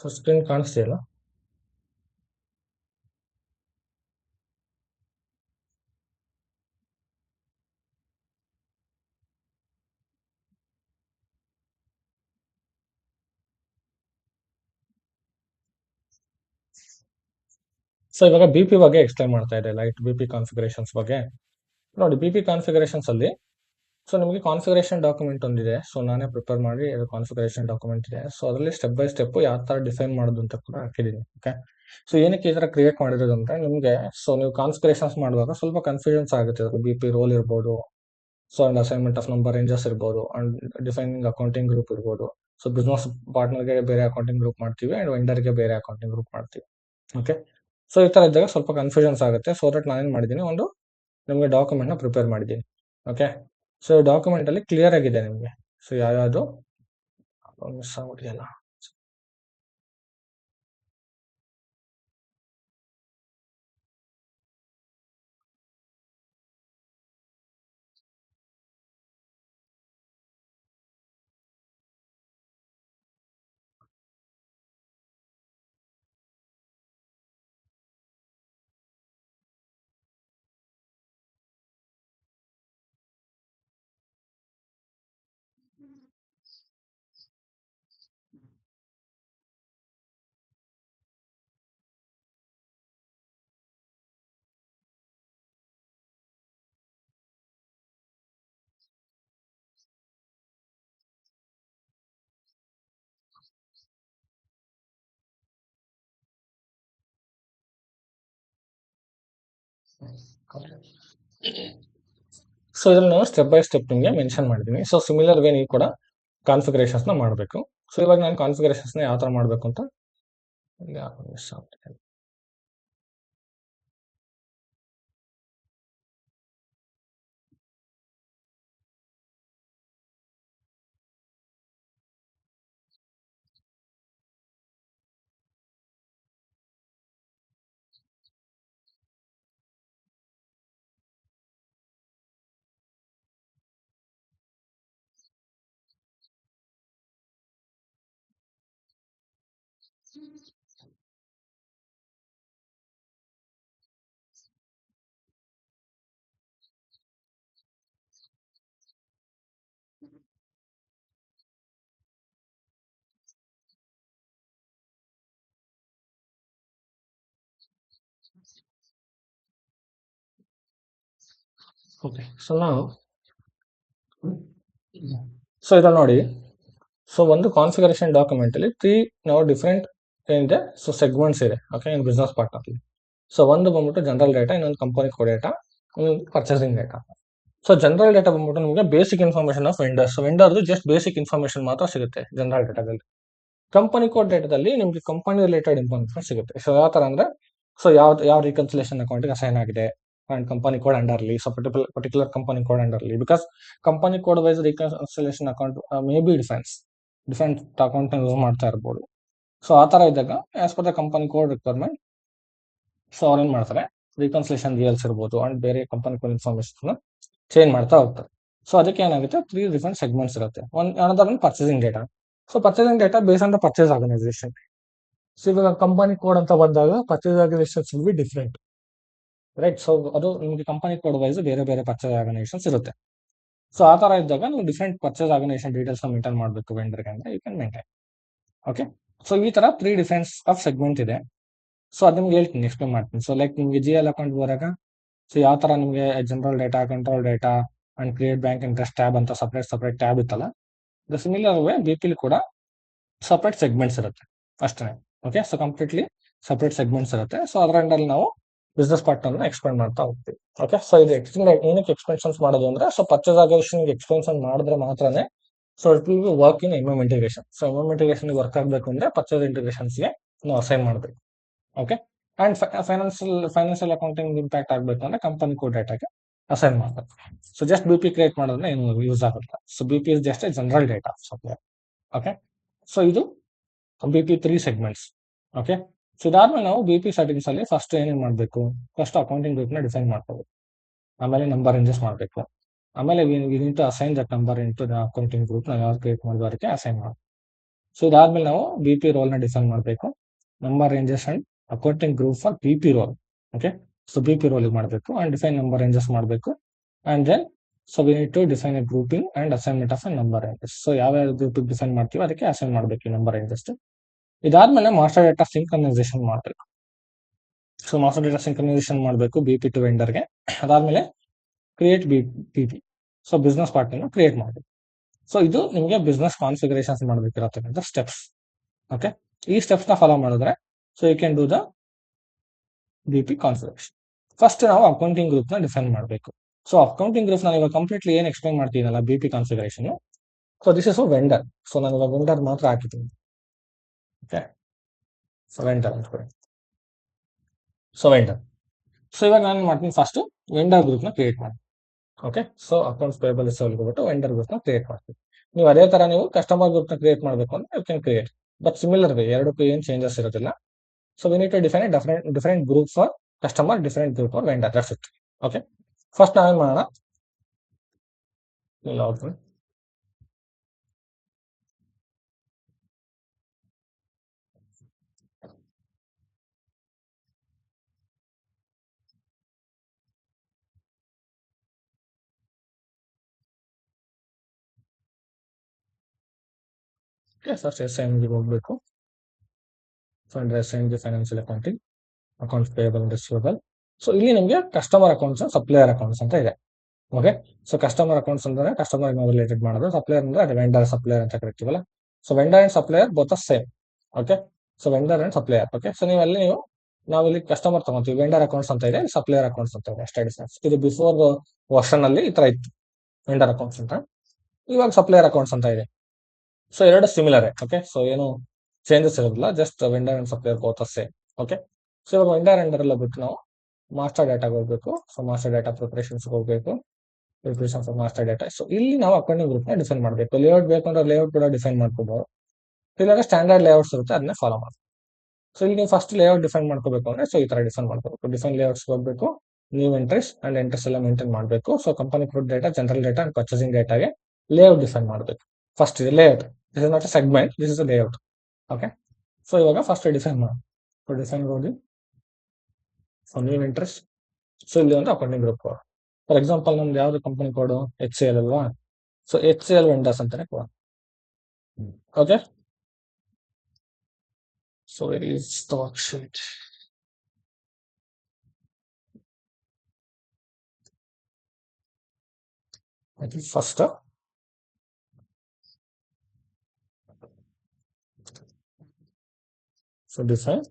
So screen ಕಾಣಿಸ್ತಿಲ್ಲ. So ಇವಾಗ B P ಬಗ್ಗೆ ಎಕ್ಸ್ಪ್ಲೈನ್ ಮಾಡ್ತಾ ಇದೆ, ಲೈಟ್ ಬಿ ಪಿ ಕಾನ್ಫಿಗರೇಷನ್ಸ್ ಬಗ್ಗೆ. ನೋಡಿ, ಬಿ ಪಿ ಕಾನ್ಫಿಗರೇಷನ್ಸ್ ಅಲ್ಲಿ ಸೊ ನಿಮಗೆ ಕಾನ್ಫಿಗರೇಷನ್ ಡಾಕ್ಯುಮೆಂಟ್ ಒಂದಿದೆ. ಸೊ ನಾನೇ ಪ್ರಿಪೇರ್ ಮಾಡಿ ಕಾನ್ಫಿಗರೇಷನ್ ಡಾಕ್ಯುಮೆಂಟ್ ಇದೆ. ಸೊ ಅದರಲ್ಲಿ ಸ್ಟೆಪ್ ಬೈ ಸ್ಟೆಪ್ ಯಾವ ತರ ಡಿಫೈನ್ ಮಾಡೋದು ಅಂತ ಕೂಡ ಹಾಕಿದ್ದೀನಿ. ಓಕೆ, ಸೊ ಏನಕ್ಕೆ ಈ ತರ ಕ್ರಿಯೇಟ್ ಮಾಡಿರೋದು ಅಂದ್ರೆ ನಿಮಗೆ ಸೊ ನೀವು ಕಾನ್ಫಿಗರೇಷನ್ಸ್ ಮಾಡುವಾಗ ಸ್ವಲ್ಪ ಕನ್ಫ್ಯೂಷನ್ಸ್ ಆಗುತ್ತೆ. ಬಿ ಪಿ ರೋಲ್ ಇರ್ಬೋದು, so and assignment of number ranges ಇರ್ಬೋದು, ಅಂಡ್ ಡಿಫೈನಿಂಗ್ ಅಕೌಂಟಿಂಗ್ ಗ್ರೂಪ್ ಇರ್ಬೋದು. ಸೊ ಬಿಸ್ನೆಸ್ ಪಾರ್ಟ್ನರ್ಗೆ ಬೇರೆ ಅಕೌಂಟಿಂಗ್ ಗ್ರೂಪ್ ಮಾಡ್ತೀವಿ ಅಂಡ್ ವೆಂಡರ್ಗೆ ಬೇರೆ ಅಕೌಂಟಿಂಗ್ ಗ್ರೂಪ್ ಮಾಡ್ತೀವಿ. ಓಕೆ, ಸೊ ಈ ತರ ಇದ್ದಾಗ ಸ್ವಲ್ಪ ಕನ್ಫ್ಯೂಷನ್ಸ್ ಆಗುತ್ತೆ. ಸೊ ದಟ್ ನಾನೇನ್ ಮಾಡಿದ್ದೀನಿ, ಒಂದು ನಿಮಗೆ ಡಾಕ್ಯುಮೆಂಟ್ ನ ಪ್ರಿಪೇರ್ ಮಾಡಿದ್ದೀನಿ. ಓಕೆ, ಸೊ ಡಾಕ್ಯುಮೆಂಟ್ ಅಲ್ಲಿ ಕ್ಲಿಯರ್ ಆಗಿದೆ ನಿಮಗೆ. ಸೊ ಯಾವ್ಯಾವುದು ಮಿಸ್ ಆಗ್ಬಿಟ್ಟಿದೆಯಲ್ಲ. ಸೊ ಇದ್ರಲ್ಲಿ ನಾನು ಸ್ಟೆಪ್ ಬೈ ಸ್ಟೆಪ್ ನಿಮಗೆ ಮೆನ್ಷನ್ ಮಾಡಿದ್ದೀನಿ. ಸೊ ಸಿಮಿಲರ್ ವೇ ನೀವು ಕೂಡ ಕಾನ್ಫಿಗರೇಷನ್ಸ್ ನ ಮಾಡಬೇಕು. ಸೊ ಇವಾಗ ನಾನು ಕಾನ್ಫಿಗರೇಷನ್ಸ್ ನ ಯಾವ ತರ ಮಾಡಬೇಕು ಅಂತ ಮಿಸ್ ಆಗ್ಬಿಟ್ಟಿದೆ. ಓಕೆ, ಸೊ ನಾವು ಸೊ ಇದನ್ನ ನೋಡಿ. ಸೊ ಒಂದು ಕಾನ್ಫಿಗರೇಷನ್ ಡಾಕ್ಯುಮೆಂಟ್ ಅಲ್ಲಿ ನಾವು ಡಿಫ್ರೆಂಟ್ ಏನಿದೆ, ಸೊ ಸೆಗ್ಮೆಂಟ್ಸ್ ಇದೆ. ಓಕೆ, ಇನ್ ಬಿಸ್ನೆಸ್ ಪಾರ್ಟ್ನರ್ ಅಲ್ಲಿ ಸೊ ಒಂದು ಬಂದ್ಬಿಟ್ಟು ಜನರಲ್ ಡೇಟಾ, ಇನ್ನೊಂದು ಕಂಪನಿ ಕೋ ಡೇಟಾ, ಇನ್ನೊಂದು purchasing data. So general data ಬಂದ್ಬಿಟ್ಟು ನಿಮಗೆ ಬೇಸಿಕ್ ಇನ್ಫಾರ್ಮೇಶನ್ ಆಫ್ ವೆಂಡರ್ಸ್. ವೆಂಡರ್ದು ಜಸ್ಟ್ ಬೇಸಿಕ್ ಇನ್ಫಾರ್ಮೇಶನ್ ಮಾತ್ರ ಸಿಗುತ್ತೆ ಜನರಲ್ ಡೇಟಾದಲ್ಲಿ. ಕಂಪನಿ ಕೋಡ್ ಡೇಟಾದಲ್ಲಿ ನಿಮ್ಗೆ ಕಂಪನಿ ರಿಲೇಟೆಡ್ ಇನ್ಫಾರ್ಮೇಶನ್ ಸಿಗುತ್ತೆ. ಸೊ ಯಾವ ತರ ಅಂದ್ರೆ, ಸೊ ಯಾವ ರಿಕನ್ಸಿಲೇಷನ್ ಅಕೌಂಟ್ಗೆ ಅಸೈನ್ ಆಗಿದೆ ಅಂಡ್ ಕಂಪನಿ ಕೋಡ್ ಅಂಡರ್ಲಿ, ಸೊ ಪರ್ಟಿಕ್ಯುಲರ್ ಕಂಪನಿ ಕೋಡ್ ಅಂಡರ್ಲಿ, because company code wise reconciliation account may be different account use ಮಾಡ್ತಾ ಇರ್ಬೋದು. ಸೊ ಆ ತರ ಇದ್ದಾಗ as per the company code requirement so ಅವ್ರೇನ್ ಮಾಡ್ತಾರೆ, ರಿಕನ್ಸಿಲೇಷನ್ ರಿಯಲ್ಸ್ ಇರ್ಬೋದು ಅಂಡ್ ಬೇರೆ ಕಂಪನಿ ಕೋಡ್ ಇನ್ಫಾರ್ಮೇಶನ್ ಚೇಂಜ್ ಮಾಡ್ತಾ ಹೋಗ್ತಾರೆ. ಸೊ ಅದಕ್ಕೆ ಏನಾಗುತ್ತೆ, 3 ಡಿಫರೆಂಟ್ ಸೆಗ್ಮೆಂಟ್ಸ್ ಇರುತ್ತೆ. Another one purchasing data. So purchasing data base on the purchase organisation. So ಇವಾಗ ಕಂಪನಿ ಕೋಡ್ ಅಂತ ಬಂದಾಗ purchase organisations will be different, right. So ಅದು ನಿಮಗೆ ಕಂಪನಿ ಕೋಡ್ ವೈಸ್ ಬೇರೆ ಬೇರೆ ಪರ್ಚೇಸ್ ಆರ್ಗನೈಸೇಷನ್ಸ್ ಇರುತ್ತೆ. ಸೊ ಆ ತರ ಇದ್ದಾಗ ನೀವು different purchase organisation details maintain ಮಾಡಬೇಕು ವೆಂಡರ್ಗೆ ಅಂದ್ರೆ you can maintain. Okay, so ಈ ತರ 3 ಡಿಫರೆನ್ಸ್ ಆಫ್ ಸೆಗ್ಮೆಂಟ್ ಇದೆ. ಸೊ ಅದು ನಿಮ್ಗೆ ಹೇಳ್ತೀನಿ, ಎಕ್ಸ್ಪ್ಲೇನ್ ಮಾಡ್ತೀನಿ. ಸೊ ಲೈಕ್ ನಿಮ್ಗೆ GL ಅಕೌಂಟ್ ಬರಾಗ ಸೊ ಯಾವ ತರ ನಿಮಗೆ general data, control data and create bank interest tab ಅಂತ ಸಪರೇಟ್ ಟ್ಯಾಬ್ ಇತ್ತಲ್ಲ, ದ ಸಿಮಿಲರ್ ವೇ ಬಿಪಿಲಿ ಕೂಡ ಸಪರೇಟ್ ಸೆಗ್ಮೆಂಟ್ಸ್ ಇರುತ್ತೆ ಅಷ್ಟೇ. Okay, so completely separate segments ಇರುತ್ತೆ. ಸೊ ಅದರ ಅಂಡಲ್ಲಿ ನಾವು ಬಿಸ್ನೆಸ್ ಪಾರ್ಟ್ನರ್ ಎಕ್ಸ್ಪ್ಲೇನ್ ಮಾಡ್ತಾ ಹೋಗ್ತೀವಿ. ಓಕೆ, ಸೊ ಇದು ಏನಕ್ಕೆ ಎಕ್ಸ್ಪೆನ್ಷನ್ಸ್ ಮಾಡೋದು ಅಂದ್ರೆ, ಸೊ ಪರ್ಚೇಸ್ ಆರ್ಗನೈಸೇಷನ್ ಎಕ್ಸ್ಪೆನ್ಷನ್ ಮಾಡಿದ್ರೆ ಮಾತ್ರನೇ so it will be work in MM integration. So MM integration work ಆಗಬೇಕು ಅಂದ್ರೆ ಪರ್ಚೇಸ್ ಇಂಟಿಗ್ರೇಷನ್ಸ್ಗೆ ನಾವು ಅಸೈನ್ ಮಾಡಬೇಕು. Okay, and financial accounting impact ಆಗಬೇಕು ಅಂದ್ರೆ ಕಂಪನಿ ಕೋಡ್ ಡೇಟಾಗೆ ಅಸೈನ್ ಮಾಡಬೇಕು. ಸೊ ಜಸ್ಟ್ BP ಕ್ರಿಯೇಟ್ ಮಾಡೋದ್ರೆ ಏನು ಯೂಸ್ ಆಗುತ್ತೆ. So BP is just A general data supplier. Okay, so ಇದು BP 3 ಸೆಗ್ಮೆಂಟ್ಸ್. ಓಕೆ, ಸೊ ಇದಾದ್ಮೇಲೆ ನಾವು BP ಸೆಟ್ಟಿಂಗ್ಸ್ ಅಲ್ಲಿ ಫಸ್ಟ್ ಏನೇನ್ ಮಾಡಬೇಕು, ಫಸ್ಟ್ ಅಕೌಂಟಿಂಗ್ ಗ್ರೂಪ್ ನ ಡಿಫೈನ್ ಮಾಡ್ಕೋಬೇಕು. ಆಮೇಲೆ ನಂಬರ್ ರೇಂಜಸ್ ಮಾಡಬೇಕು. ಆಮೇಲೆ we need to assign that number into the accounting group ನಾವು ಯಾವ್ದು ಕ್ರಿಯೇಟ್ ಮಾಡಿದ್ವಿ ಅದಕ್ಕೆ ಅಸೈನ್ ಮಾಡಬೇಕು. ಸೊ ಇದಾದ್ಮೇಲೆ ನಾವು ಬಿ ಪಿ ರೋಲ್ ನ ಡಿಫೈನ್ ಮಾಡಬೇಕು. Number ranges and accounting group for B P role. Okay, so B P role ಮಾಡಬೇಕು ಅಂಡ್ ಡಿಫೈನ್ ನಂಬರ್ ರೇಂಜಸ್ ಮಾಡಬೇಕು. And then so we need to define a grouping and assignment of a number ranges. So ಯಾವ group define ಮಾಡ್ತೀವಿ ಅದಕ್ಕೆ assign ಮಾಡಬೇಕು ಈ number ranges. ಇದಾದ್ಮೇಲೆ master data synchronisation ಮಾಡಬೇಕು. So master data synchronisation ಮಾಡಬೇಕು B P to ವೆಂಡರ್ಗೆ. ಅದಾದ್ಮೇಲೆ create B P. So business partner create ಮಾಡಬೇಕು. ಸೊ ಇದು ನಿಮಗೆ ಬಿಸ್ನೆಸ್ ಕಾನ್ಫಿಗರೇಷನ್ಸ್ ಮಾಡಬೇಕಿರತಕ್ಕಂಥ ಸ್ಟೆಪ್ಸ್. ಓಕೆ, ಈ ಸ್ಟೆಪ್ಸ್ ನ ಫಾಲೋ ಮಾಡಿದ್ರೆ so you can do the B P configuration. First ನಾವು ಅಕೌಂಟಿಂಗ್ ಗ್ರೂಪ್ ನ ಡಿಫೈನ್ ಮಾಡಬೇಕು. ಸೊ ಅಕೌಂಟಿಂಗ್ ಗ್ರೂಪ್ ನಾನು ಇವಾಗ ಕಂಪ್ಲೀಟ್ಲಿ ಏನ್ ಎಕ್ಸ್ಪ್ಲೈನ್ ಮಾಡ್ತೀನಲ್ಲ B P configuration. So this is vendor. So ನಾನು ಇವಾಗ ವೆಂಡರ್ ಮಾತ್ರ ಹಾಕಿದ್ದೀನಿ. ಓಕೆ, ಸೊ ವೆಂಡರ್ ಅನ್ಕೊಳ್ಳಿ. So vendor. ಸೊ ಇವಾಗ ನಾನು ಮಾಡ್ತೀನಿ ಫಸ್ಟ್ ವೆಂಡರ್ ಗ್ರೂಪ್ ನ ಕ್ರಿಯೇಟ್ ಮಾಡಿ. ಓಕೆ, ಸೊ ಅಕೌಂಟ್ಸ್ ಪೇಬಲ್ ಹೋಗ್ಬಿಟ್ಟು ವೆಂಡರ್ ಗ್ರೂಪ್ ನ ಕ್ರಿಯೇಟ್ ಮಾಡ್ತೀವಿ. ನೀವು ಅದೇ ತರ ನೀವು ಕಸ್ಟಮರ್ ಗ್ರೂಪ್ ನ ಕ್ರಿಯೇಟ್ ಮಾಡಬೇಕು ಅಂದ್ರೆ you can create, but similar way, ಎರಡಕ್ಕೂ ಏನು ಚೇಂಜಸ್ ಇರೋದಿಲ್ಲ. So we need to define different group for customer, different group for vendor. That's it. Okay, first ನಾವೇನ್ ಮಾಡೋಣ, ಫಸ್ಟ್ ಎಸ್ ಐ ಗೆ ಹೋಗ್ಬೇಕು. ಸೊ ಎಸ್ ಐ ಗೆ financial accounting, accounts payable and receivable. So ಇಲ್ಲಿ ನಿಮಗೆ customer accounts, supplier accounts ಅಂತ ಇದೆ. Okay, so customer accounts ಅಂದ್ರೆ ಕಸ್ಟಮರ್ ರಿಲೇಟೆಡ್ ಮಾಡೋದು, ಸಪ್ಲೈಯರ್ ಅಂದ್ರೆ ಅದು ವೆಂಡರ್ ಸಪ್ಲೈಯರ್ ಅಂತ ಕರಿತೀವಲ್ಲ. So vendor and supplier both same. Okay, so vendor and supplier. Okay, so ನೀವು ನಾವಿಲ್ಲಿ ಕಸ್ಟಮರ್ ತಗೊಂತೀವಿ, ವೆಂಡರ್ ಅಕೌಂಟ್ಸ್ ಅಂತ ಇದೆ, ಸಪ್ಲೈಯರ್ ಅಕೌಂಟ್ಸ್ ಅಂತ ಇದೆ, ಅಷ್ಟೇ ಡಿಫ್ರೆನ್ಸ್. ಇದು ಬಿಫೋರ್ ವರ್ಷನ್ ಅಲ್ಲಿ ಈ ತರ ಇತ್ತು, ವೆಂಡರ್ ಅಕೌಂಟ್ಸ್ ಅಂತ. ಇವಾಗ ಸಪ್ಲೈಯರ್ ಅಕೌಂಟ್ಸ್ ಅಂತ ಇದೆ. ಸೊ ಎರಡು ಸಿಮಿಲರ್. ಓಕೆ, ಸೊ ಏನು ಚೇಂಜಸ್ ಇರೋದಿಲ್ಲ, just vendor and supplier both same. Okay, so ಇವಾಗ ವೆಂಡರ್ ಅಂಡರ್ ಎಲ್ಲ ಬಿಟ್ಟು ನಾವು ಮಾಸ್ಟರ್ ಡೇಟಾಗೆ ಹೋಗ್ಬೇಕು. ಸೊ ಮಾಸ್ಟರ್ ಡೇಟಾ ಪ್ರಿಪರೇಷನ್ಸ್ ಹೋಗ್ಬೇಕು, preparation for master data. So ಇಲ್ಲಿ ನಾವು ಅಕೌಂಟಿಂಗ್ ಗ್ರೂಪ್ ನ ಡಿಫೈನ್ ಮಾಡಬೇಕು. ಲೇಔಟ್ ಬೇಕು ಅಂದ್ರೆ ಲೇಔಟ್ ಕೂಡ ಡಿಫೈನ್ ಮಾಡ್ಕೋಬಹುದು, ಇಲ್ಲಾಂದ್ರೆ ಸ್ಟ್ಯಾಂಡರ್ಡ್ ಲೇಔಟ್ಸ್ ಇರುತ್ತೆ ಅದನ್ನೇ ಫಾಲೋ ಮಾಡಿ. ಸೊ ಇಲ್ಲಿ ನೀವು ಫಸ್ಟ್ ಲೇಔಟ್ ಡಿಫೈನ್ ಮಾಡ್ಕೋಬೇಕು ಅಂದ್ರೆ ಸೊ ಈ ತರ ಡಿಫೈನ್ ಮಾಡ್ಕೋಬೇಕು. ಡಿಫೈನ್ ಲೇಔಟ್ಸ್ ಹೋಗ್ಬೇಕು, ನ್ಯೂ ಎಂಟ್ರೀಸ್ ಅಂಡ್ ಎಂಟ್ರೀಸ್ ಎಲ್ಲ ಮೇಂಟೈನ್ ಮಾಡಬೇಕು. ಸೊ ಕಂಪನಿ ಪ್ರೊಡ್ data, general data and purchasing ಡೇಟಾಗೆ ಲೇಔಟ್ ಡಿಫೈನ್ ಮಾಡಬೇಕು. ಫಸ್ಟ್ ಇದೆ layout, this is not a segment, this is a layout. Okay, so ಇವಾಗ ಫಸ್ಟ್ ಡಿಫೈನ್ ಮಾಡಿ. So define ಹೋಗಿ so new entries. So ಇಲ್ಲಿ ಒಂದು accounting group code. For example ನಮ್ದು ಯಾವ್ದು company code H C L ಅಲ್ವಾ. So H C L vendors ಅಂತಾನೆ code. Okay, so very stock sheet. First so define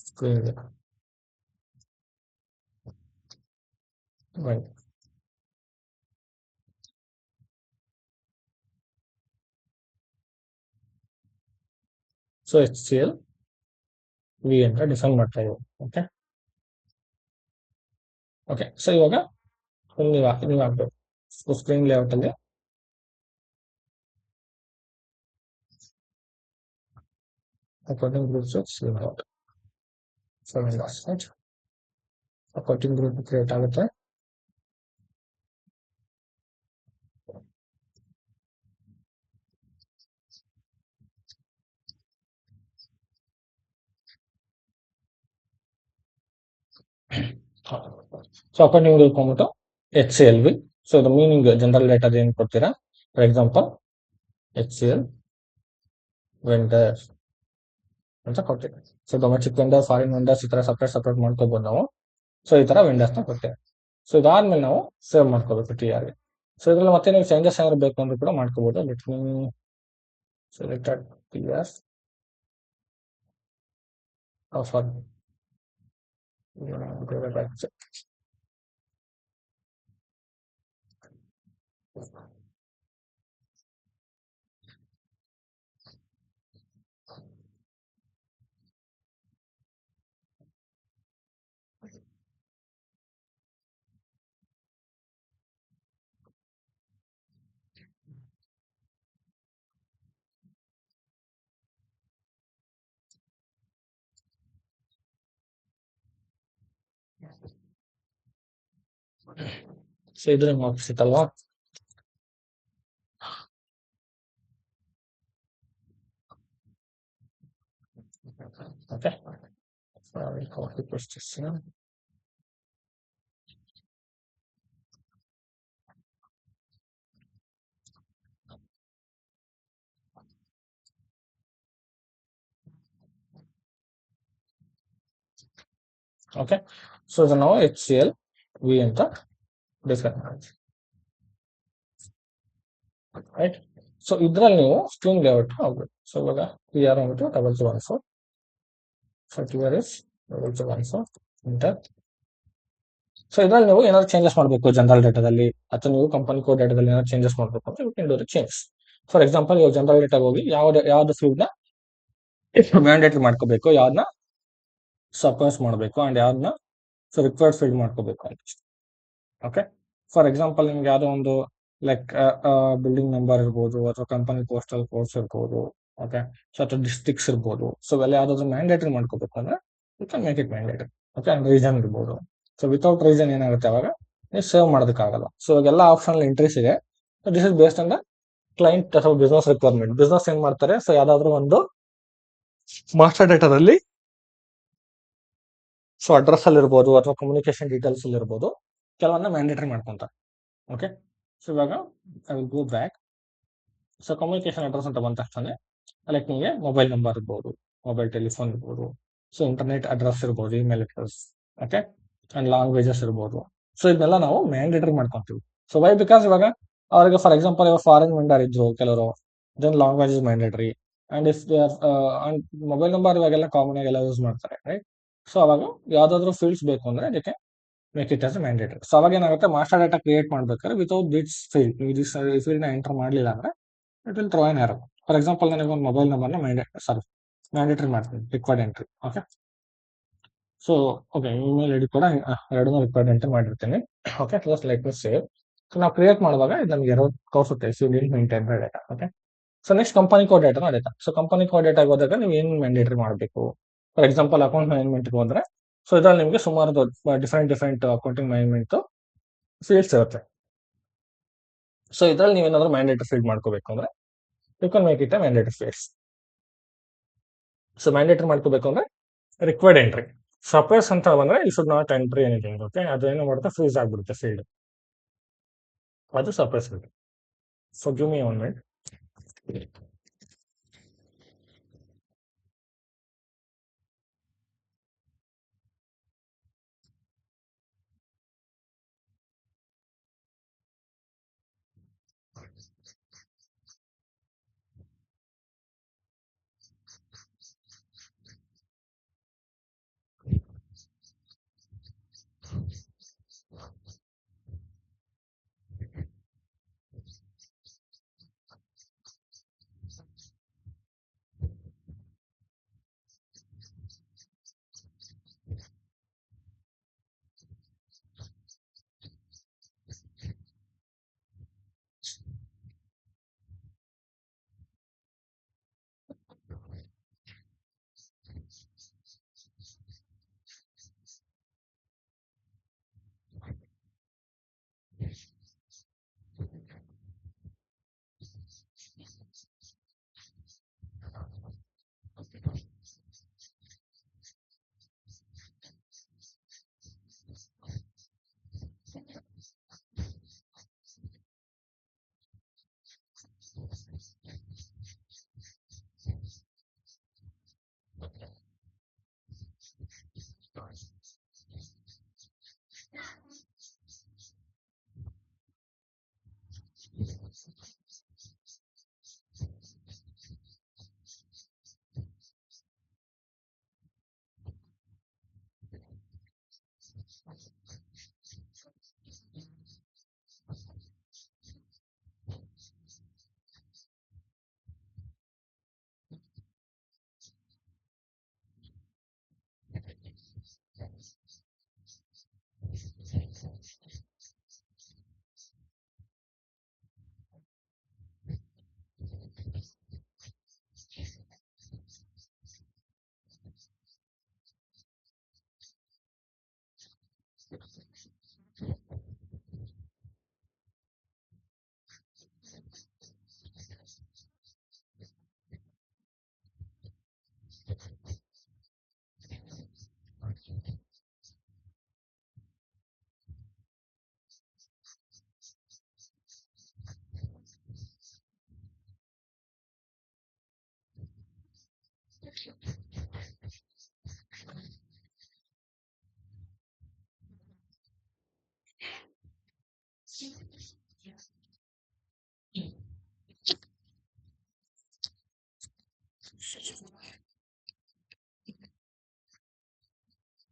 screen right. So H C L V ಅಂತ define ಮಾಡ್ತಾ ಇದ್ದೀವಿ. Okay, okay, so ಇವಾಗ ನೀವು ಆಗ್ಬೇಕು. ಸೊ ಸ್ಕ್ರೀನ್ ಲೇಔಟ್ ಅಲ್ಲಿ accounting groups layout. So accounting group create ಆಗುತ್ತೆ. So accounting group ಬಂದ್ಬಿಟ್ಟು H C L V. So ಇದು ಮೀನಿಂಗ್ ಜನರಲ್ ಡೇಟಾ ಏನು ಕೊಡ್ತೀರಾ. For example H C L vendor ಅಂತ ಕೊಡ್ತೀವಿ. So domestic vendor, foreign vendors ಈ ತರ ಸಪ್ರೇಟ್ ಮಾಡ್ಕೋಬಹುದು ನಾವು. ಸೊ ಈ ತರ ವೆಂಡರ್ಸ್ ನ ಕೊಡ್ತೇವೆ. ಸೊ ಇದಾದ್ಮೇಲೆ ನಾವು ಸೇವ್ ಮಾಡ್ಕೋಬೇಕು ಟಿ ಆರ್ ಗೆ. ಸೊ ಇದ್ರಲ್ಲಿ ಮತ್ತೆ ನೀವು ಚೇಂಜಸ್ ಏನಾದ್ರು ಬೇಕು ಅಂದ್ರೆ ಕೂಡ ಮಾಡ್ಕೋಬಹುದು. Let me selected T R offer. So ಇದು ನಿಮ್ಗೆ ಆಪ್ಷನ್ ಅಲ್ವಾ. Okay, copy paste. Okay, so ಇದು ನಾವು HCL V ಅಂತ ಡಿಸ್ಕಸ್ ಮಾಡ್ತೀವಿ, ರೈಟ್. ಸೊ ಇದ್ರಲ್ಲಿ ನೀವು ಸ್ಕ್ರೀನ್ ಲೇಔಟ್ ಹೋಗ್ಬೇಕು. ಸೊ ಇವಾಗ ಕ್ಲಿಯರ್ ಹೋಗ್ಬಿಟ್ಟು 2214. So clear is 2214 enter. So ಇದ್ರಲ್ಲಿ ನೀವು ಏನಾದ್ರು ಚೇಂಜಸ್ ಮಾಡಬೇಕು ಜನರಲ್ ಡೇಟಾದಲ್ಲಿ, ಅಥವಾ ನೀವು ಕಂಪನಿ ಕೋಡ್ ಡೇಟಾದಲ್ಲಿ ಏನಾದ್ರು ಚೇಂಜಸ್ ಮಾಡಬೇಕು ಅಂತ you can do the change. For example ಇವಾಗ ಜನರಲ್ ಡೇಟಾಗೆ ಹೋಗಿ ಯಾವ್ದು ಫೀಲ್ಡ್ ನ ಮ್ಯಾಂಡೇಟರಿ ಮಾಡ್ಕೋಬೇಕು, ಯಾವ್ದನ್ನ ಸಪೋಸ್ ಮಾಡಬೇಕು, ಅಂಡ್ ಯಾವ್ದನ್ನ ರಿಕ್ವೈರ್ಡ್ ಫೀಲ್ಡ್ ಮಾಡ್ಕೋಬೇಕು ಅಂತ. ಓಕೆ, ಫಾರ್ ಎಕ್ಸಾಂಪಲ್ ನಿಮ್ಗೆ ಯಾವುದೋ ಒಂದು ಲೈಕ್ ಬಿಲ್ಡಿಂಗ್ ನಂಬರ್ ಇರ್ಬೋದು, ಅಥವಾ ಕಂಪನಿ ಪೋಸ್ಟಲ್ ಕೋಡ್ಸ್ ಇರ್ಬೋದು, ಓಕೆ, ಸೊ ಅಥವಾ ಡಿಸ್ಟ್ರಿಕ್ಟ್ಸ್ ಇರ್ಬೋದು. ಸೊ ಇವೆಲ್ಲ ಯಾವ್ದಾದ್ರು ಮ್ಯಾಂಡೇಟರಿ ಮಾಡ್ಕೋಬೇಕು ಅಂದ್ರೆ you can make it mandatory. Okay, and reason ಇರ್ಬೋದು. ಸೊ ವಿತೌಟ್ ರೀಸನ್ ಏನಾಗುತ್ತೆ ಅವಾಗ ನೀವು ಸೇವ್ ಮಾಡೋದಕ್ಕಾಗಲ್ಲ. ಸೊ ಇವಾಗೆಲ್ಲ ಆಪ್ಷನಲ್ ಎಂಟ್ರೀಸ್ ಇದೆ. This is based on the client ಅಥವಾ ಬಿಸ್ನೆಸ್ ರಿಕ್ವೈರ್ಮೆಂಟ್. ಬಿಸ್ನೆಸ್ ಏನ್ ಮಾಡ್ತಾರೆ, ಸೊ ಯಾವ್ದಾದ್ರು ಒಂದು ಮಾಸ್ಟರ್ ಡೇಟಾದಲ್ಲಿ ಸೊ ಅಡ್ರೆಸ್ ಅಲ್ಲಿ ಇರ್ಬೋದು, ಅಥವಾ ಕಮ್ಯುನಿಕೇಶನ್ ಡೀಟೇಲ್ಸ್ ಅಲ್ಲಿ ಇರ್ಬೋದು, ಕೆಲವೊಂದು ಮ್ಯಾಂಡೇಟರಿ ಮಾಡ್ಕೊಂತಾರೆ. ಓಕೆ, ಸೊ ಇವಾಗ I will go back. So communication address ಅಂತ ಬಂದ ತಕ್ಷಣ ಲೈಕ್ ನಿಮಗೆ ಮೊಬೈಲ್ ನಂಬರ್ ಇರ್ಬೋದು, ಮೊಬೈಲ್ ಟೆಲಿಫೋನ್ ಇರ್ಬೋದು, ಸೊ ಇಂಟರ್ನೆಟ್ ಅಡ್ರೆಸ್ ಇರ್ಬೋದು, email address, okay, and languages ಇರ್ಬೋದು. ಸೊ ಇದನ್ನೆಲ್ಲ ನಾವು ಮ್ಯಾಂಡೇಟರಿ ಮಾಡ್ಕೊಂತೀವಿ. ಸೊ ವೈ ಬಿಕಾಸ್ ಇವಾಗ ಅವ್ರಿಗೆ ಫಾರ್ ಎಕ್ಸಾಂಪಲ್ ಇವಾಗ ಫಾರಿನ್ ವೆಂಡರ್ ಇದ್ರು ಕೆಲವರು, then language is mandatory. And if they are and mobile number ಇವಾಗೆಲ್ಲ ಕಾಮನ್ ಆಗಿ ಎಲ್ಲ ಯೂಸ್ ಮಾಡ್ತಾರೆ, ರೈಟ್. ಸೊ ಅವಾಗ ಯಾವ್ದಾದ್ರು ಫೀಲ್ಡ್ಸ್ ಬೇಕು ಅಂದ್ರೆ ಅದಕ್ಕೆ make it as mandatory. So ಅವಾಗ ಏನಾಗುತ್ತೆ, ಮಾಸ್ಟರ್ ಡೇಟಾ ಕ್ರಿಯೇಟ್ ಮಾಡ್ಬೇಕಾದ್ರೆ ವಿತೌಟ್ ದಿಸ್ ಫೀಲ್ಡ್, ನೀವು ದಿಸ್ ಫೀಲ್ಡ್ ನ ಎಂಟರ್ ಮಾಡಲಿಲ್ಲ ಅಂದ್ರೆ it will throw an error. For example ನನಗೆ ಒಂದು ಮೊಬೈಲ್ ನಂಬರ್ನ ಮ್ಯಾಂಡೇಟರಿ ಮಾಡ್ತೀನಿ, required entry. Okay, so okay, email ID ಕೂಡ ಎರಡನ್ನೂ ರಿಕ್ವೈರ್ಡ್ ಎಂಟ್ರಿ ಮಾಡಿರ್ತೀನಿ. Okay, just like to save. So ನಾವು ಕ್ರಿಯೇಟ್ ಮಾಡುವಾಗ ಇದು ನಮಗೆ ಎರರ್ ತೋರಿಸುತ್ತೆ, so did maintain data. Okay, so next company code data data. So company code data ಹೋದಾಗ ನೀವು ಏನು ಮ್ಯಾಂಡೇಟರಿ ಮಾಡಬೇಕು. ಫಾರ್ ಎಕ್ಸಾಂಪಲ್ ಅಕೌಂಟ್ ಮ್ಯಾನೇಜ್ಮೆಂಟ್ಗೆ ಹೋದ್ರೆ, ಸೊ ಇದ್ರಲ್ಲಿ ನಿಮಗೆ ಸುಮಾರು ಡಿಫ್ರೆಂಟ್ ಅಕೌಂಟಿಂಗ್ ಮ್ಯಾನೇಜ್ಮೆಂಟ್ ಫೀಲ್ಡ್ಸ್ ಇರುತ್ತೆ. ಸೊ ಇದ್ರಲ್ಲಿ ನೀವೇನಾದ್ರೂ ಮ್ಯಾಂಡೇಟರಿ ಫೀಲ್ಡ್ ಮಾಡ್ಕೋಬೇಕು ಅಂದ್ರೆ you can make it a mandatory fields. So mandatory ಮಾಡ್ಕೋಬೇಕು ಅಂದ್ರೆ ರಿಕ್ವೈರ್ಡ್ ಎಂಟ್ರಿ. ಸಪೋಸ್ ಅಂತ ಬಂದ್ರೆ you should not entry anything. Okay, ಅದೇನು ಮಾಡುತ್ತೆ, ಫ್ರೀಸ್ ಆಗ್ಬಿಡುತ್ತೆ ಫೀಲ್ಡ್, ಅದು suppose field. So give me one minute.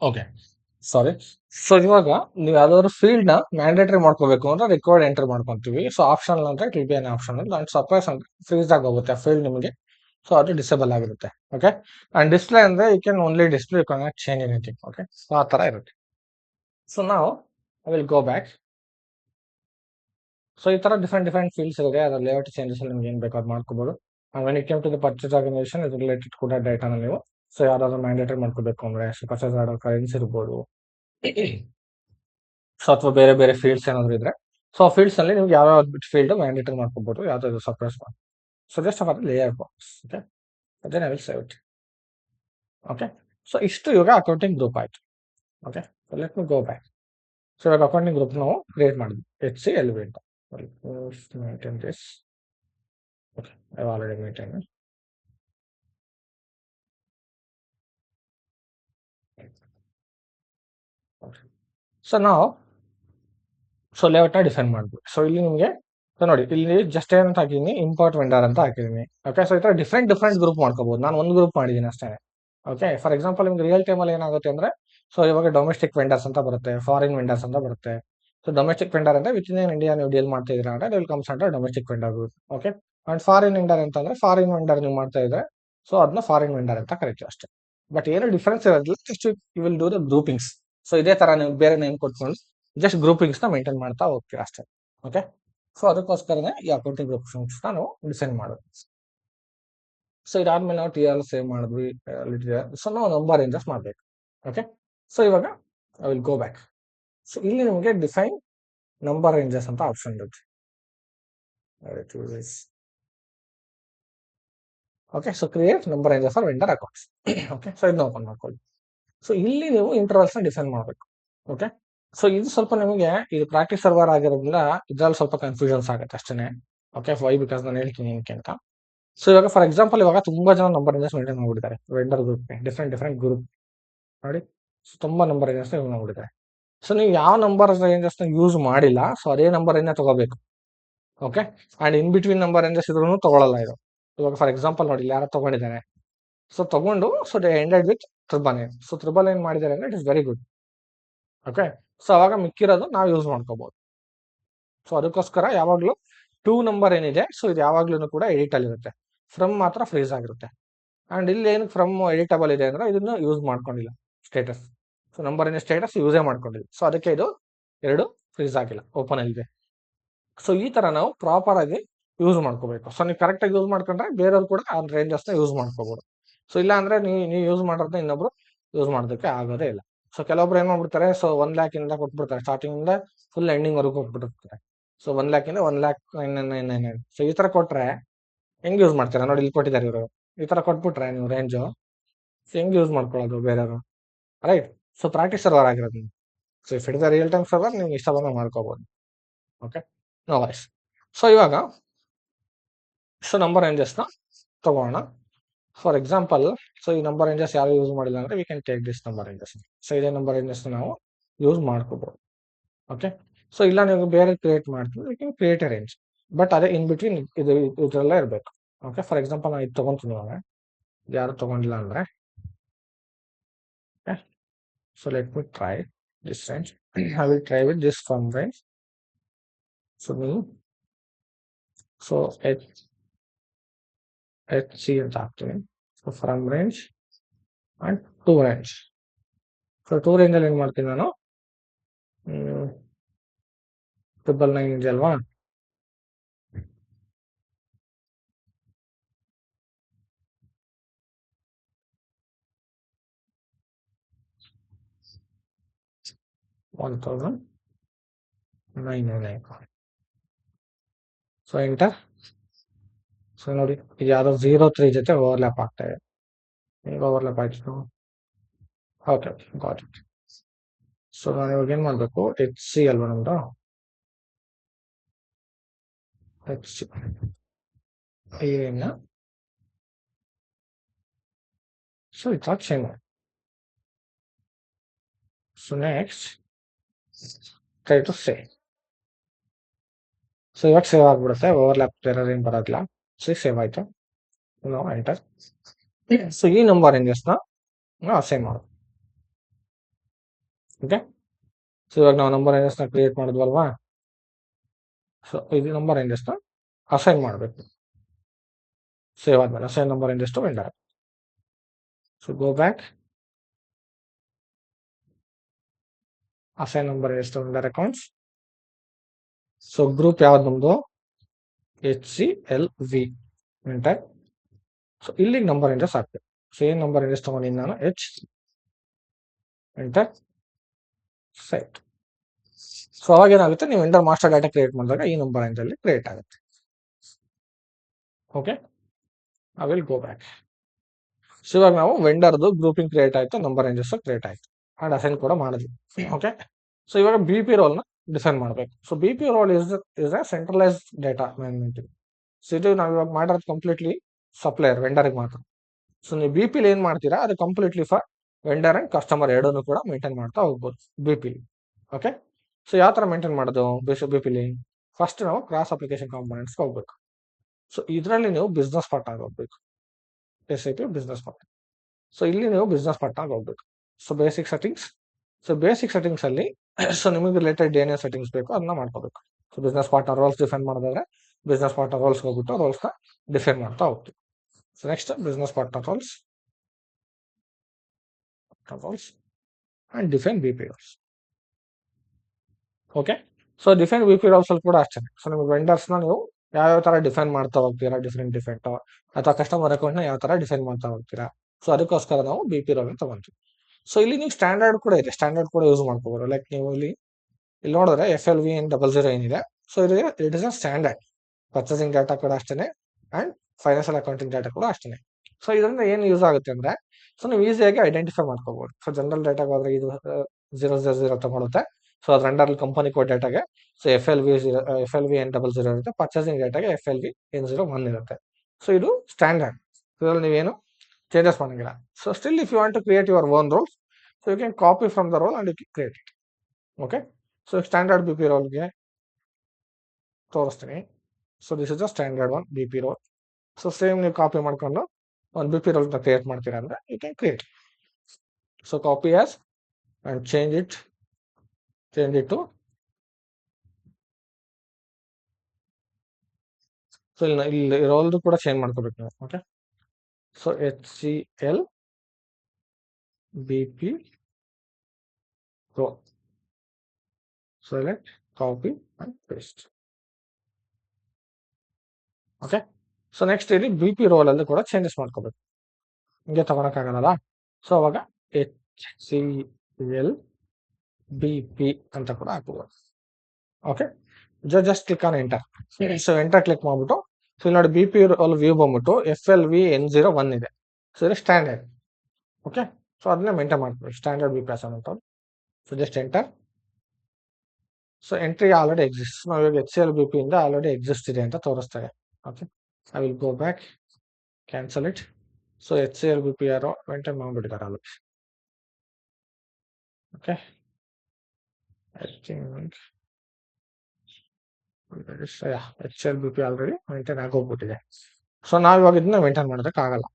Okay, sorry. So ಇವಾಗ ನೀವು ಯಾವ್ದಾದ್ರು ಫೀಲ್ಡ್ ನ ಮ್ಯಾಂಡೇಟರಿ ಮಾಡ್ಕೋಬೇಕು ಅಂದ್ರೆ ರಿಕ್ವೈರ್ಡ್ ಎಂಟರ್ ಮಾಡ್ಕೊಂತೀವಿ. ಸೊ ಆಪ್ಷನಲ್ ಅಂದ್ರೆ it will be an optional and ಸಪ್ರೇಸ್ ಅಂದ್ರೆ ಫ್ರೀಸ್ ಆಗಿ ಹೋಗುತ್ತೆ ಫೀಲ್ಡ್ ನಿಮಗೆ. ಸೊ ಅದು ಡಿಸೇಬಲ್ ಆಗಿರುತ್ತೆ. ಓಕೆ, ಅಂಡ್ ಡಿಸ್ಪ್ಲೇ ಅಂದ್ರೆ you can only display, you can not change anything. Okay, so ಆ ತರ ಇರುತ್ತೆ. ಸೊ ನಾವು I will go back. So ಈ ತರ ಡಿಫ್ರೆಂಟ್ ಡಿಫ್ರೆಂಟ್ ಫೀಲ್ಡ್ಸ್ ಇದೆ, ಅದರ ಲೇಔಟ್ ಚೇಂಜಸ್ ನಿಮ್ಗೆ ಏನ್ ಬೇಕು ಅದು ಮಾಡ್ಕೋಬಹುದು. And when it came to the purchase organisation ಇದು ರಿಲೇಟೆಡ್ ಕೂಡ ಡೇಟಾನ ನೀವು ಸೊ ಯಾವ್ದಾದ್ರು ಮ್ಯಾಂಡೇಟರಿ ಮಾಡ್ಕೋಬೇಕು ಅಂದ್ರೆ ಪರ್ಚೇಸ್ ಆರ್ಡರ್ ಕರೆನ್ಸಿ ಇರ್ಬೋದು, ಸೊ ಅಥವಾ ಬೇರೆ ಬೇರೆ ಫೀಲ್ಡ್ಸ್ ಏನಾದ್ರು ಇದ್ರೆ ಸೊ ಆ ಫೀಲ್ಡ್ಸ್ ಅಲ್ಲಿ ನೀವು ಯಾವ ಫೀಲ್ಡ್ ಮ್ಯಾಂಡೇಟರಿ ಮಾಡ್ಕೋಬಹುದು, ಯಾವ್ದಾದ್ರು ಸಪ್ರೆಸ್ ಮಾಡಿ. So just for layer box. Okay, then I will save it. Okay, so ಇಷ್ಟು ಇವಾಗ ಅಕೌಂಟಿಂಗ್ ಗ್ರೂಪ್ ಆಯ್ತು. Okay, let me go back. So ಇವಾಗ ಅಕೌಂಟಿಂಗ್ ಗ್ರೂಪ್ ನಾವು ಕ್ರಿಯೇಟ್ ಮಾಡಿದ್ವಿ HCLV ಅಂತ. maintain this. Okay, I've already maintained it. Okay. So ನಾವು so layout ನ define ಮಾಡಿದ್ವಿ. ಸೊ ಇಲ್ಲಿ ನಿಮಗೆ ಸೊ ನೋಡಿ ಇಲ್ಲಿ ಜಸ್ಟ್ ಏನಂತ ಹಾಕಿದೀನಿ, ಇಂಪೋರ್ಟ್ ವೆಂಡರ್ ಅಂತ ಹಾಕಿದೀನಿ. ಓಕೆ, ಸೊ ಈ ತರ ಡಿಫ್ರೆಂಟ್ ಡಿಫ್ರೆಂಟ್ ಗ್ರೂಪ್ ಮಾಡ್ಕೋಬಹುದು. ನಾನು ಒಂದು ಗ್ರೂಪ್ ಮಾಡಿದ್ದೀನಿ ಅಷ್ಟೇ. ಓಕೆ, ಫಾರ್ ಎಕ್ಸಾಂಪಲ್ ನಿಮ್ಗೆ ರಿಯಲ್ ಟೈಮ್ ಅಲ್ಲಿ ಏನಾಗುತ್ತೆ ಅಂದ್ರೆ ಸೊ ಇವಾಗ ಡೊಮೆಸ್ಟಿಕ್ ವೆಂಡರ್ಸ್ ಅಂತ ಬರುತ್ತೆ, ಫಾರಿನ್ ವೆಂಡರ್ಸ್ ಅಂತ ಬರುತ್ತೆ. ಸೊ ಡೊಮೆಸ್ಟಿಕ್ ವೆಂಡರ್ ಅಂದ್ರೆ ವಿತ್ ಇನ್ ಇಂಡಿಯಾ ನೀವು ಡೀಲ್ ಮಾಡ್ತಾ ಇದ್ರೆ ಅಂದ್ರೆ will comes under domestic vendor group. Okay, and foreign vendor ಅಂತಂದ್ರೆ ಫಾರಿನ್ ವೆಂಡರ್ ನೀವು ಮಾಡ್ತಾ ಇದ್ರೆ ಸೊ ಅದನ್ನ ಫಾರಿನ್ ವೆಂಡರ್ ಅಂತ ಕರಿತೀವಿ ಅಷ್ಟೇ. ಬಟ್ ಏನು ಡಿಫ್ರೆನ್ಸ್ ಇರೋದಿಲ್ಲ, just you will do the groupings. So ಇದೇ ತರ ನೀವು ಬೇರೆ ನೇಮ್ ಕೊಟ್ಕೊಂಡು ಜಸ್ಟ್ ಗ್ರೂಪಿಂಗ್ಸ್ ನ ಮೇಂಟೈನ್ ಮಾಡ್ತಾ ಹೋಗ್ತೀವಿ ಅಷ್ಟೇ. ಓಕೆ, ಸೊ ಅದಕ್ಕೋಸ್ಕರನೇ ಈ ಅಕೌಂಟಿಂಗ್ ಗ್ರೂಪಿಂಗ್ಸ್ ನಾವು ಡಿಸೈನ್ ಮಾಡೋದು. ಸೊ ಇದಾದ್ಮೇಲೆ ನಾವು TR ಸೇವ್ ಮಾಡಿದ್ವಿ. ಸೊ ನಾವು ನಂಬರ್ ಇಂಜಸ್ ಮಾಡ್ಬೇಕು. ಓಕೆ, ಸೊ ಇವಾಗ I will go back. So ಇಲ್ಲಿ ನಿಮಗೆ ಡಿಫೈನ್ ನಂಬರ್ ರೇಂಜಸ್ ಅಂತ ಆಪ್ಷನ್ ಇರುತ್ತೆ. Okay, so create number ranges for vendor accounts. Okay, so ಇದನ್ನ ಓಪನ್ ಮಾಡ್ಕೊಳ್ಳಿ. ಸೊ ಇಲ್ಲಿ ನೀವು ಇಂಟರ್ವಲ್ಸ್ ನ ಡಿಫೈನ್ ಮಾಡಬೇಕು. ಓಕೆ, ಸೊ ಇದು ಸ್ವಲ್ಪ ನಿಮಗೆ ಇದು ಪ್ರಾಕ್ಟೀಸ್ ಸರ್ವರ್ ಆಗಿರೋದ್ರಿಂದ ಇದ್ರಲ್ಲಿ ಸ್ವಲ್ಪ ಕನ್ಫ್ಯೂಷನ್ಸ್ ಆಗುತ್ತೆ ಅಷ್ಟೇ. ಓಕೆ, ವೈ ಬಿಕಾಸ್ ನಾನು ಹೇಳ್ತೀನಿ ಏನಕ್ಕೆ ಅಂತ. ಸೊ ಇವಾಗ ಫಾರ್ ಎಕ್ಸಾಂಪಲ್ ಇವಾಗ ತುಂಬಾ ಜನ ನಂಬರ್ ರೇಂಜಸ್ ಮೇಂಟೈನ್ ಮಾಡ್ಬಿಟ್ಟಿದ್ದಾರೆ vendor group, different different group ನೋಡಿ. ಸೊ ತುಂಬಾ ನಂಬರ್ ರೇಂಜಸ್ ಯೂಸ್ ಮಾಡ್ಬಿಟ್ಟಿದ್ದಾರೆ. ಸೊ ನೀವು ಯಾವ ನಂಬರ್ ರೇಂಜಸ್ ಯೂಸ್ ಮಾಡಿಲ್ಲ ಸೊ ಅದೇ ನಂಬರ್ ರೇಂಜ್ ತಗೋಬೇಕು. Okay, and in between number ranges ಇದ್ರೂ ತಗೊಳ್ಳಲ್ಲ ಇದು. ಇವಾಗ ಫಾರ್ ಎಕ್ಸಾಂಪಲ್ ನೋಡಿ ಇಲ್ಲಿ ಯಾರೋ ತಗೊಂಡಿದ್ದಾರೆ. ಸೊ ತಗೊಂಡು so they ended with triple 9. So triple 9 ಮಾಡಿದ್ದಾರೆ ಅಂದ್ರೆ it is very good. Okay, so ಅವಾಗ ಮಿಕ್ಕಿರೋದು ನಾವು ಯೂಸ್ ಮಾಡ್ಕೋಬಹುದು. ಸೊ ಅದಕ್ಕೋಸ್ಕರ ಯಾವಾಗ್ಲೂ 2 ನಂಬರ್ ಏನಿದೆ ಸೊ ಇದು ಯಾವಾಗ್ಲೂ ಕೂಡ ಎಡಿಟ್ ಅಲ್ಲಿ ಇರುತ್ತೆ, ಫ್ರಮ್ ಮಾತ್ರ ಫ್ರೀಸ್ ಆಗಿರುತ್ತೆ. ಅಂಡ್ ಇಲ್ಲಿ ಏನು ಫ್ರಮ್ ಎಡಿಟಬಲ್ ಇದೆ ಅಂದ್ರೆ ಇದನ್ನು ಯೂಸ್ ಮಾಡ್ಕೊಂಡಿಲ್ಲ ಸ್ಟೇಟಸ್. ಸೊ ನಂಬರ್ ಏನ್ ಸ್ಟೇಟಸ್ ಯೂಸೇ ಮಾಡ್ಕೊಂಡಿಲ್ಲ, ಸೊ ಅದಕ್ಕೆ ಇದು ಎರಡು ಫ್ರೀಸ್ ಆಗಿಲ್ಲ, ಓಪನ್ ಆಗಿದೆ. ಸೊ ಈ ತರ ನಾವು ಪ್ರಾಪರ್ ಆಗಿ ಯೂಸ್ ಮಾಡ್ಕೋಬೇಕು. ಸೊ ನೀವು ಕರೆಕ್ಟ್ ಆಗಿ ಯೂಸ್ ಮಾಡ್ಕೊಂಡ್ರೆ ಬೇರೆಯವ್ರು ಕೂಡ ಆ ರೇಂಜಸ್ ನ ಯೂಸ್ ಮಾಡ್ಕೋಬಹುದು. ಸೊ ಇಲ್ಲ ಅಂದ್ರೆ ನೀವು ಯೂಸ್ ಮಾಡೋದನ್ನ ಇನ್ನೊಬ್ರು ಯೂಸ್ ಮಾಡೋದಕ್ಕೆ ಆಗೋದೇ ಇಲ್ಲ. ಸೊ ಕೆಲವೊಬ್ರು ಏನ್ ಮಾಡ್ಬಿಡ್ತಾರೆ, ಸೊ 1 lakh ಇಂದ ಕೊಟ್ಬಿಡ್ತಾರೆ, ಸ್ಟಾರ್ಟಿಂಗ್ ಇಂದ ಫುಲ್ ಎಂಡಿಂಗ್ ವರೆಗೂ ಕೊಟ್ಬಿಟ್ಟಿರ್ತಾರೆ. ಸೊ 1 lakh ಇಂದ 1,99,999. ಸೊ ಈ ತರ ಕೊಟ್ರೆ ಹೆಂಗ್ ಯೂಸ್ ಮಾಡ್ತೀರಾ ನೋಡಿ, ಇಲ್ಲಿ ಕೊಟ್ಟಿದ್ದಾರೆ ಇವರು. ಈ ತರ ಕೊಟ್ಬಿಟ್ರೆ ನೀವು ರೇಂಜು ಹೆಂಗ್ ಯೂಸ್ ಮಾಡ್ಕೊಳ್ಳೋದು ಬೇರೆಯವರು, ರೈಟ್? ಸೊ ಪ್ರಾಕ್ಟೀಸ್ ಸರ್ವರ್ ಆಗಿರೋದು. So if it is real time server ನೀವು ಇಷ್ಟ ಬಂದಾಗ ಮಾಡ್ಕೋಬಹುದು. Okay, no worries. ಸೊ ಇವಾಗ ಸೊ ನಂಬರ್ ರೇಂಜಸ್ ನ ತಗೋಣ. ಫಾರ್ ಎಕ್ಸಾಂಪಲ್ ಸೊ ಈ ನಂಬರ್ ರೇಂಜಸ್ ಯಾರು ಯೂಸ್ ಮಾಡಿಲ್ಲ ಅಂದ್ರೆ we can take this number ranges. So ಇದೇ ನಂಬರ್ ರೇಂಜಸ್ ನಾವು ಯೂಸ್ ಮಾಡ್ಕೋಬಹುದು. ಓಕೆ, ಸೊ ಇಲ್ಲ ನೀವು ಬೇರೆ ಕ್ರಿಯೇಟ್ ಮಾಡ್ತೀವಿ, we can create a range. But ಅದೇ ಇನ್ ಬಿಟ್ವೀನ್ ಇದೆಲ್ಲ ಇರಬೇಕು. ಓಕೆ, ಫಾರ್ ಎಕ್ಸಾಂಪಲ್ ನಾನು ಇದು ತಗೊಂತೀನಿ, ಇವಾಗ ಯಾರು ತಗೊಂಡಿಲ್ಲ ಅಂದ್ರೆ so let me try this range. I will try with this from range. So me, so HC ಅಂತ ಹಾಕ್ತೀನಿ. So from range and to range. So to range ಅಲ್ಲಿ ಏನ್ ಮಾಡ್ತೀನಿ ನಾನು, 999 ಇದೆ ಅಲ್ವಾ, $1,999. So enter. ಸೊ ನೋಡಿ ಇದು ಯಾವ್ದೋ 03 ಜೊತೆ ಓವರ್ಲ್ಯಾಪ್ ಆಗ್ತಾ ಇದೆ. ಈಗ ಓವರ್ಲ್ಯಾಪ್ ಆಯ್ತು. Okay, got it. ಸೊ ನಾನು ಇವಾಗ ಏನ್ ಮಾಡ್ಬೇಕು, HC ಅಲ್ವಾ ನಮ್ದು, HC so it's all same. So next try to save. So ಇವಾಗ ಸೇವ್ ಆಗ್ಬಿಡುತ್ತೆ, ಓವರ್ಲ್ಯಾಪ್ ಎರರ್ ಏನು ಬರೋದಿಲ್ಲ. ಸೊ ಸೇವ್ ಆಯ್ತು. ನಾವು ಎಂಟರ್. ಸೊ ಈ ನಂಬರ್ ಇಂಜಸ್ನ ನಾವು ಅಸೈನ್ ಮಾಡೋದು. ಓಕೆ, ಸೊ ಇವಾಗ ನಾವು ನಂಬರ್ ಇಂಜಸ್ನ ಕ್ರಿಯೇಟ್ ಮಾಡಿದ್ವಲ್ವಾ. ಸೊ ಇದು ನಂಬರ್ ಇಂಜಸ್ನ ಅಸೈನ್ ಮಾಡಬೇಕು. ಸೇವ್ ಆದ್ಮೇಲೆ assign number ranges to vendor. So go back, assign number ranges to vendor accounts. So group ಯಾವ್ದು ನಮ್ದು, HCLV ಎಂಟರ್. ಸೊ ಇಲ್ಲಿಗೆ ನಂಬರ್ ಇಂಜಸ್ ಹಾಕ್ಬೇಕು. ಸೊ ಏನ್ ನಂಬರ್ ಇಂಜಸ್ ತಗೊಂಡಿನಿ ನಾನು, H ಎಂಟರ್ ಸೆಟ್. ಸೊ ಅವಾಗ ಏನಾಗುತ್ತೆ, ನೀವು ಎಂಟರ್ ಮಾಸ್ಟರ್ ಡಾಟಾ ಕ್ರಿಯೇಟ್ ಮಾಡಿದಾಗ ಈ ನಂಬರ್ ಇಂಜಲ್ಲಿ ಕ್ರಿಯೇಟ್ ಆಗುತ್ತೆ. Okay, I will go back. So ಇವಾಗ ನಾವು ವೆಂಡರ್ದು ಗ್ರೂಪಿಂಗ್ ಕ್ರಿಯೇಟ್ ಆಯ್ತು, ನಂಬರ್ ಇಂಜಸ್ ಕ್ರಿಯೇಟ್ ಆಯ್ತು, ಅಂಡ್ ಅಸೈನ್ ಕೂಡ ಮಾಡಿದ್ವಿ. ಓಕೆ, ಸೊ ಇವಾಗ BP ರೋಲ್ನ ಡಿಫೈನ್ ಮಾಡಬೇಕು. So BP role is A centralised data management. So ಇದು ನಾವು ಇವಾಗ ಮಾಡಿರೋದು ಕಂಪ್ಲೀಟ್ಲಿ ಸಪ್ಲೈಯರ್ ವೆಂಡರ್ಗೆ ಮಾತ್ರ. ಸೊ ನೀವು BP ಏನ್ ಮಾಡ್ತೀರಾ ಅದು completely for vendor and customer ಎರಡನ್ನೂ ಕೂಡ ಮೇಂಟೈನ್ ಮಾಡ್ತಾ ಹೋಗ್ಬೋದು BP. ಓಕೆ, ಸೊ ಯಾವ ತರ ಮೇಂಟೈನ್ ಮಾಡೋದು BP? ಫಸ್ಟ್ ನಾವು ಕ್ರಾಸ್ ಅಪ್ಲಿಕೇಶನ್ ಕಾಂಪೋನೆಂಟ್ಸ್ ಹೋಗ್ಬೇಕು. ಸೊ ಇದರಲ್ಲಿ ನೀವು ಬಿಸ್ನೆಸ್ ಪಾರ್ಟ್ನರ್ ಹೋಗ್ಬೇಕು, SAP ಬಿಸ್ನೆಸ್ ಪಾರ್ಟ್ನರ್. ಸೊ ಇಲ್ಲಿ ನೀವು ಬಿಸ್ನೆಸ್ ಪಾರ್ಟ್ನರ್ ಹೋಗ್ಬೇಕು. So basic settings. So basic settings ಅಲ್ಲಿ ಸೊ ನಿಮಗೆ ರಿಲೇಟೆಡ್ ಏನೇನು ಸೆಟ್ಟಿಂಗ್ಸ್ ಬೇಕು ಅದನ್ನ ಮಾಡ್ಕೋಬೇಕು. So business partner roles define ಮಾಡೋದಾದ್ರೆ ಬಿಸ್ನೆಸ್ ಪಾರ್ಟ್ನರ್ ರೋಲ್ಸ್ ಹೋಗ್ಬಿಟ್ಟು ರೋಲ್ಸ್ನ ಡಿಫೈನ್ ಮಾಡ್ತಾ ಹೋಗ್ತೀವಿ. So next business partner roles and define BP roles. Okay, so define BP roles ಅಲ್ಲಿ ಕೂಡ ಅಷ್ಟೇ. ಸೊ ನಿಮಗೆ ವೆಂಡರ್ಸ್ನ ನೀವು ಯಾವ ತರ ಡಿಫೈನ್ ಮಾಡ್ತಾ ಹೋಗ್ತೀರಾ, ಡಿಫ್ರೆಂಟ್ ಅಥವಾ ಕಸ್ಟಮರ್ ಅಕೌಂಟ್ನ ಯಾವ ತರ ಡಿಫೈನ್ ಮಾಡ್ತಾ ಹೋಗ್ತೀರಾ. ಸೊ ಅದಕ್ಕೋಸ್ಕರ ನಾವು BP ರೋಲ್ ತಗೊಂತೀವಿ. ಸೊ ಇಲ್ಲಿ ನೀವು ಸ್ಟ್ಯಾಂಡರ್ಡ್ ಕೂಡ ಇದೆ, ಸ್ಟ್ಯಾಂಡರ್ಡ್ ಕೂಡ ಯೂಸ್ ಮಾಡ್ಕೋಬಹುದು. ಲೈಕ್ ನೀವು ಇಲ್ಲಿ ನೋಡಿದ್ರೆ FLVN00 ಏನಿದೆ, so it is a standard. Purchasing data ಕೂಡ ಅಷ್ಟೇ ಅಂಡ್ ಫೈನಾನ್ಷಿಯಲ್ ಅಕೌಂಟಿಂಗ್ ಡಾಟಾ ಕೂಡ ಅಷ್ಟೇ. ಸೊ ಇದರಿಂದ ಏನು ಯೂಸ್ ಆಗುತ್ತೆ ಅಂದ್ರೆ, ಸೊ ನೀವು ಈಸಿಯಾಗಿ ಐಡೆಂಟಿಫೈ ಮಾಡ್ಕೋಬಹುದು. ಸೊ ಜನರಲ್ ಡಾಟಾಗೆ ಹೋದ್ರೆ ಇದು 000 ತಗೊಳುತ್ತೆ. ಸೊ ಅದ್ರ ಅಂಡರ್ ಕಂಪನಿ ಕೋಡ್ ಡಾಟಾಗೆ ಸೊ FLVN00 ಇರುತ್ತೆ. ಪರ್ಚೇಸಿಂಗ್ ಡಾಟಾಗೆ FLVN01 ಇರುತ್ತೆ. ಸೊ ಇದು ಸ್ಟ್ಯಾಂಡರ್ಡ್. ಇದರಲ್ಲಿ ನೀವೇನು ಚೇಂಜಸ್ ಮಾಡಂಗಿಲ್ಲ. So still if you want to create your own roles, so you can copy from the role and you can create it. Okay, so standard BP ರೋಲ್ಗೆ ತೋರಿಸ್ತೀನಿ. So this is a standard one BP role. So same ನೀವು copy ಮಾಡ್ಕೊಂಡು ಒಂದು BP role create ಮಾಡ್ತೀರಾ ಅಂದ್ರೆ you can create. So copy as and change it to. So ಇಲ್ಲಿ ರೋಲ್ದು ಕೂಡ ಚೇಂಜ್ ಮಾಡ್ಕೋಬೇಕು ನೀವು. Okay, so HCL BP role. Select, copy and paste. Okay, so next ಇಲ್ಲಿ BP ರೋಲ್ ಅಲ್ಲಿ ಕೂಡ ಚೇಂಜಸ್ ಮಾಡ್ಕೋಬೇಕು. ಹಿಂಗೆ ತಗೊಳಕ್ಕಾಗಲ್ಲ. ಸೊ ಅವಾಗ HCL BP ಅಂತ ಕೂಡ ಹಾಕಬಹುದು. Okay, just click on enter. So enter click ಮಾಡ್ಬಿಟ್ಟು ಸೊ ಇಲ್ಲಿ ನೋಡಿ BP ರೋಲ್ ವ್ಯೂ ಬಂದ್ಬಿಟ್ಟು FLVN01 ಇದೆ. ಸೊ ಇದು ಸ್ಟ್ಯಾಂಡರ್ಡ್. ಓಕೆ, ಸೊ ಅದನ್ನ ಮೇಂಟೈನ್ ಮಾಡ್ತೀವಿ ಸ್ಟ್ಯಾಂಡರ್ಡ್ BP ಅಂತ. So just enter. So entry already exist. ನಾವು ಇವಾಗ HCL BP ಇಂದ ಆಲ್ರೆಡಿ ಎಕ್ಸಿಸ್ಟ್ ಇದೆ ಅಂತ ತೋರಿಸ್ತಾರೆ. Okay, I will go back, cancel it. So HCL BP ಯಾರೋ ಮೇಂಟೈನ್ ಮಾಡ್ಬಿಟ್ಟಿದ್ದಾರೆ already. Okay, I think HCL BP already maintain ಆಗೋಗ್ಬಿಟ್ಟಿದೆ. ಸೊ ನಾವು ಇವಾಗ ಇದನ್ನ ಮೇಂಟೈನ್ ಮಾಡೋದಕ್ಕಾಗಲ್ಲ.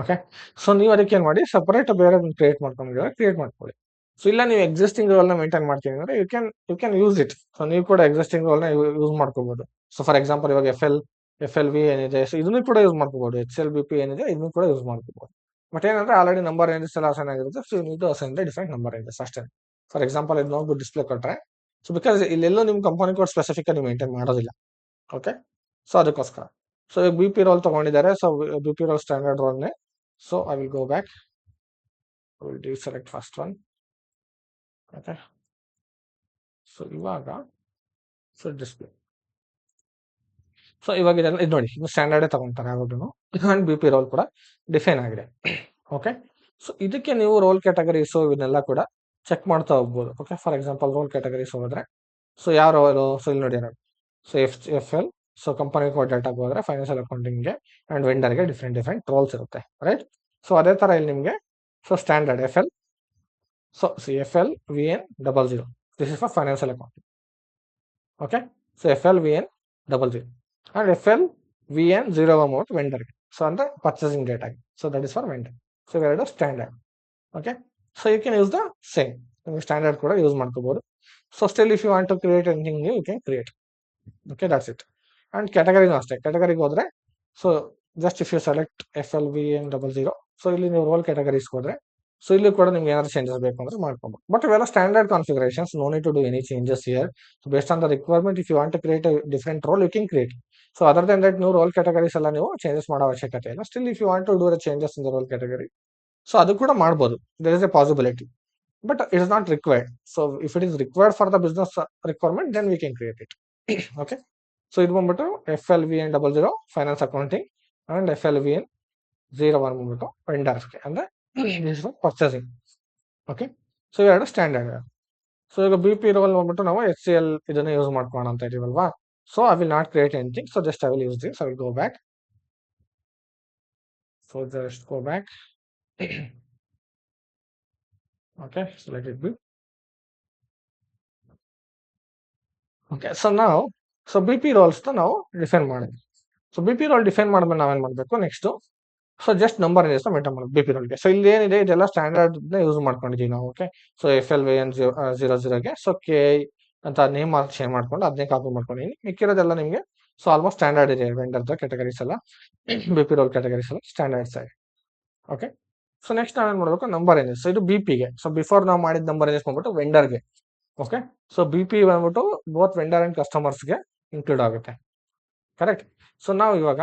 ಓಕೆ, ಸೊ ನೀವು ಅದಕ್ಕೆ ಏನು ಮಾಡಿ, ಸಪರೇಟ್ ಬೇರೆ ಕ್ರಿಯೇಟ್ ಮಾಡ್ಕೊಂಡಿದ್ರೆ ಕ್ರಿಯೇಟ್ ಮಾಡ್ಕೊಳ್ಳಿ. ಸೊ ಇಲ್ಲ ನೀವು ಎಕ್ಸಿಸ್ಟಿಂಗ್ ರೋಲ್ನ ಮೇಂಟೈನ್ ಮಾಡ್ತೀನಿ ಅಂದ್ರೆ you can use it. So ನೀವು ಕೂಡ ಎಕ್ಸಿಸ್ಟಿಂಗ್ ರೋಲ್ನ ಯೂಸ್ ಮಾಡ್ಕೋಬಹುದು. ಸೊ ಫಾರ್ ಎಕ್ಸಾಂಪಲ್ ಇವಾಗ FLV ಏನಿದೆ, ಸೊ ಇದನ್ನು ಕೂಡ ಯೂಸ್ ಮಾಡ್ಕೋಬಹುದು. HCL BP ಏನಿದೆ ಇದನ್ನು ಕೂಡ ಯೂಸ್ ಮಾಡ್ಕೋಬಹುದು. ಬಟ್ ಏನಂದ್ರೆ ಆಲ್ರೆಡಿ ನಂಬರ್ ರೇಂಜಸ್ ಎಲ್ಲ ಅಸೈನ್ ಆಗಿರುತ್ತೆ. ಸೊ ಇದು ಅಸೈನ್ ಡಿಫರೆಂಟ್ ನಂಬರ್ ರೇಂಜಸ್ ಅಷ್ಟೇ. ಫಾರ್ ಎಕ್ಸಾಂಪಲ್ ಇದು ನೋಡ್ಬಿಟ್ಟು ಡಿಸ್ಪ್ಲೇ ಕೊಟ್ರೆ, ಸೊ ಬಿಕಾಸ್ ಇಲ್ಲೆಲ್ಲೂ ನಿಮ್ಮ ಕಂಪನಿ ಕೋಡ್ ಸ್ಪೆಸಿಫಿಕ್ ಆಗಿ ಮೇಂಟೈನ್ ಮಾಡೋದಿಲ್ಲ. ಓಕೆ, ಸೊ ಅದಕ್ಕೋಸ್ಕರ. ಸೊ ಈಗ BP ರೋಲ್ ತಗೊಂಡಿದ್ದಾರೆ. ಸೊ BP ರೋಲ್ ಸ್ಟ್ಯಾಂಡರ್ಡ್ ರೋಲ್ನೇ. So I will go back, I will deselect first one. Okay, so ಇವಾಗ ಸೊ ಡಿಸ್ಪ್ಲೇ. ಸೊ ಇವಾಗ ಇದೆಲ್ಲ ಇದು ನೋಡಿ, ಇದು ಸ್ಟ್ಯಾಂಡರ್ಡೇ ತಗೊಂತಾರೆ ಯಾವಾಗಲೂ. ಅಂಡ್ BP ರೋಲ್ ಕೂಡ ಡಿಫೈನ್ ಆಗಿದೆ. ಓಕೆ, ಸೊ ಇದಕ್ಕೆ ನೀವು ರೋಲ್ ಕ್ಯಾಟಗರೀಸ್ ಇವನ್ನೆಲ್ಲ ಕೂಡ ಚೆಕ್ ಮಾಡ್ತಾ ಹೋಗ್ಬೋದು. Okay, for example role categories ಹೋದ್ರೆ ಸೊ ಯಾವ ರೋಲ್, ಸೊ ಇಲ್ಲಿ ನೋಡಿ so FL. So company code ಡಾಟಾಗೆ ಹೋದ್ರೆ ಫೈನಾನ್ಷಿಯಲ್ ಅಕೌಂಟಿಂಗ್ಗೆ ಅಂಡ್ ವೆಂಡರ್ಗೆ ಡಿಫ್ರೆಂಟ್ ರೋಲ್ಸ್ ಇರುತ್ತೆ, ರೈಟ್. ಸೊ ಅದೇ ತರ ಇಲ್ಲಿ ನಿಮಗೆ so standard FL, so FL VN 00, this is for financial accounting. Okay, so FL VN 00 and FL VN 0 amount vendor, so on the purchasing data, so that is for vendor. So we are standard. Okay, so you can use the same standard ಕೂಡ use ಮಾಡ್ಕೋಬಹುದು. So still if you want to create anything new you can create. Okay, that's it. And ಕ್ಯಾಟಗರಿನೂ ಅಷ್ಟೇ, ಕ್ಯಾಟಗರಿಗೆ ಹೋದ್ರೆ so just if you select FL VN 00, so ಇಲ್ಲಿ ನೀವು role categories ಹೋದ್ರೆ so ಇಲ್ಲಿ ಕೂಡ ನಿಮ್ಗೆ ಏನಾದ್ರು ಚೇಂಜಸ್ ಬೇಕು ಅಂದ್ರೆ ಮಾಡ್ಕೊಬಹುದು. ಬಟ್ ಇವೆಲ್ಲ standard configurations, no need to do any changes here. So based on the requirement, if you want to create a different role you can create. So other than that ನೀವು role categories ಎಲ್ಲ ನೀವು changes ಮಾಡೋ ಅವಶ್ಯಕತೆ ಇಲ್ಲ. Still if you want to do the changes in the role category, so ಅದು ಕೂಡ ಮಾಡ್ಬೋದು. There is a possibility, but it is not required. So if it is required for the business requirement, then we can create it. Okay, so ಇದು ಬಂದ್ಬಿಟ್ಟು FL VN 00 finance accounting and FL VN 01 ಬಂದ್ಬಿಟ್ಟು ವೆಂಡರ್ಸ್ಗೆ, ಅಂದ್ರೆ purchasing. Okay, so ಇವೆರಡು standard. So ಈಗ BP role ಬಂದ್ಬಿಟ್ಟು ನಾವು HCL ಇದನ್ನ ಯೂಸ್ ಮಾಡ್ಕೋಣ ಅಂತ ಇದೀವಲ್ವಾ. So I will not create anything, so just I will use this. I will go back. So just go back. Okay, so let it be. Okay, so now, so BP roles ನಾವು ಡಿಫೈನ್ ಮಾಡಿದ್ವಿ. So BP role define ಮಾಡಿದ್ಮೇಲೆ ನಾವೇನ್ ಮಾಡಬೇಕು next, so just number ಏನಿದೆ maintain ಮಾಡೋದು BP ರೋಲ್ಗೆ. So ಇಲ್ಲಿ ಏನಿದೆ ಇದೆಲ್ಲ ಸ್ಟ್ಯಾಂಡರ್ಡ್ ಯೂಸ್ ಮಾಡ್ಕೊಂಡಿದೀವಿ ನಾವು. ಓಕೆ, ಸೊ FL VN 00ಗೆ ಸೊ KI ಅಂತ ನೇಮ್ ಚೇಂಜ್ ಮಾಡ್ಕೊಂಡು ಅದನ್ನೇ ಕಾಪಿ ಮಾಡ್ಕೊಂಡಿದ್ದೀನಿ. ಮಿಕ್ಕಿರೋದೆಲ್ಲ ನಿಮಗೆ ಸೊ ಆಲ್ಮೋಸ್ಟ್ ಸ್ಟ್ಯಾಂಡರ್ಡ್ ಇದೆ. ವೆಂಡರ್ದ ಕ್ಯಾಟಗರೀಸ್ ಎಲ್ಲ, BP ರೋಲ್ ಕ್ಯಾಟಗರೀಸ್ ಎಲ್ಲ ಸ್ಟ್ಯಾಂಡರ್ಡ್ಸ್ ಆಗಿ. ಓಕೆ, ಸೊ ನೆಕ್ಸ್ಟ್ ನಾವೇನ್ ಮಾಡಬೇಕು, ನಂಬರ್ ಏನಿದೆ ಸೊ ಇದು BPಗೆ. ಸೊ ಬಿಫೋರ್ ನಾವು ಮಾಡಿದ ನಂಬರ್ ಏನಿದೆ ಬಂದ್ಬಿಟ್ಟು ವೆಂಡರ್ಗೆ. ಓಕೆ, ಸೊ BP ಬಂದ್ಬಿಟ್ಟು ಬೋತ್ ವೆಂಡರ್ ಅಂಡ್ ಕಸ್ಟಮರ್ಸ್ಗೆ ಇನ್ಕ್ಲೂಡ್ ಆಗುತ್ತೆ. ಕರೆಕ್ಟ್. ಸೊ ನಾವು ಇವಾಗ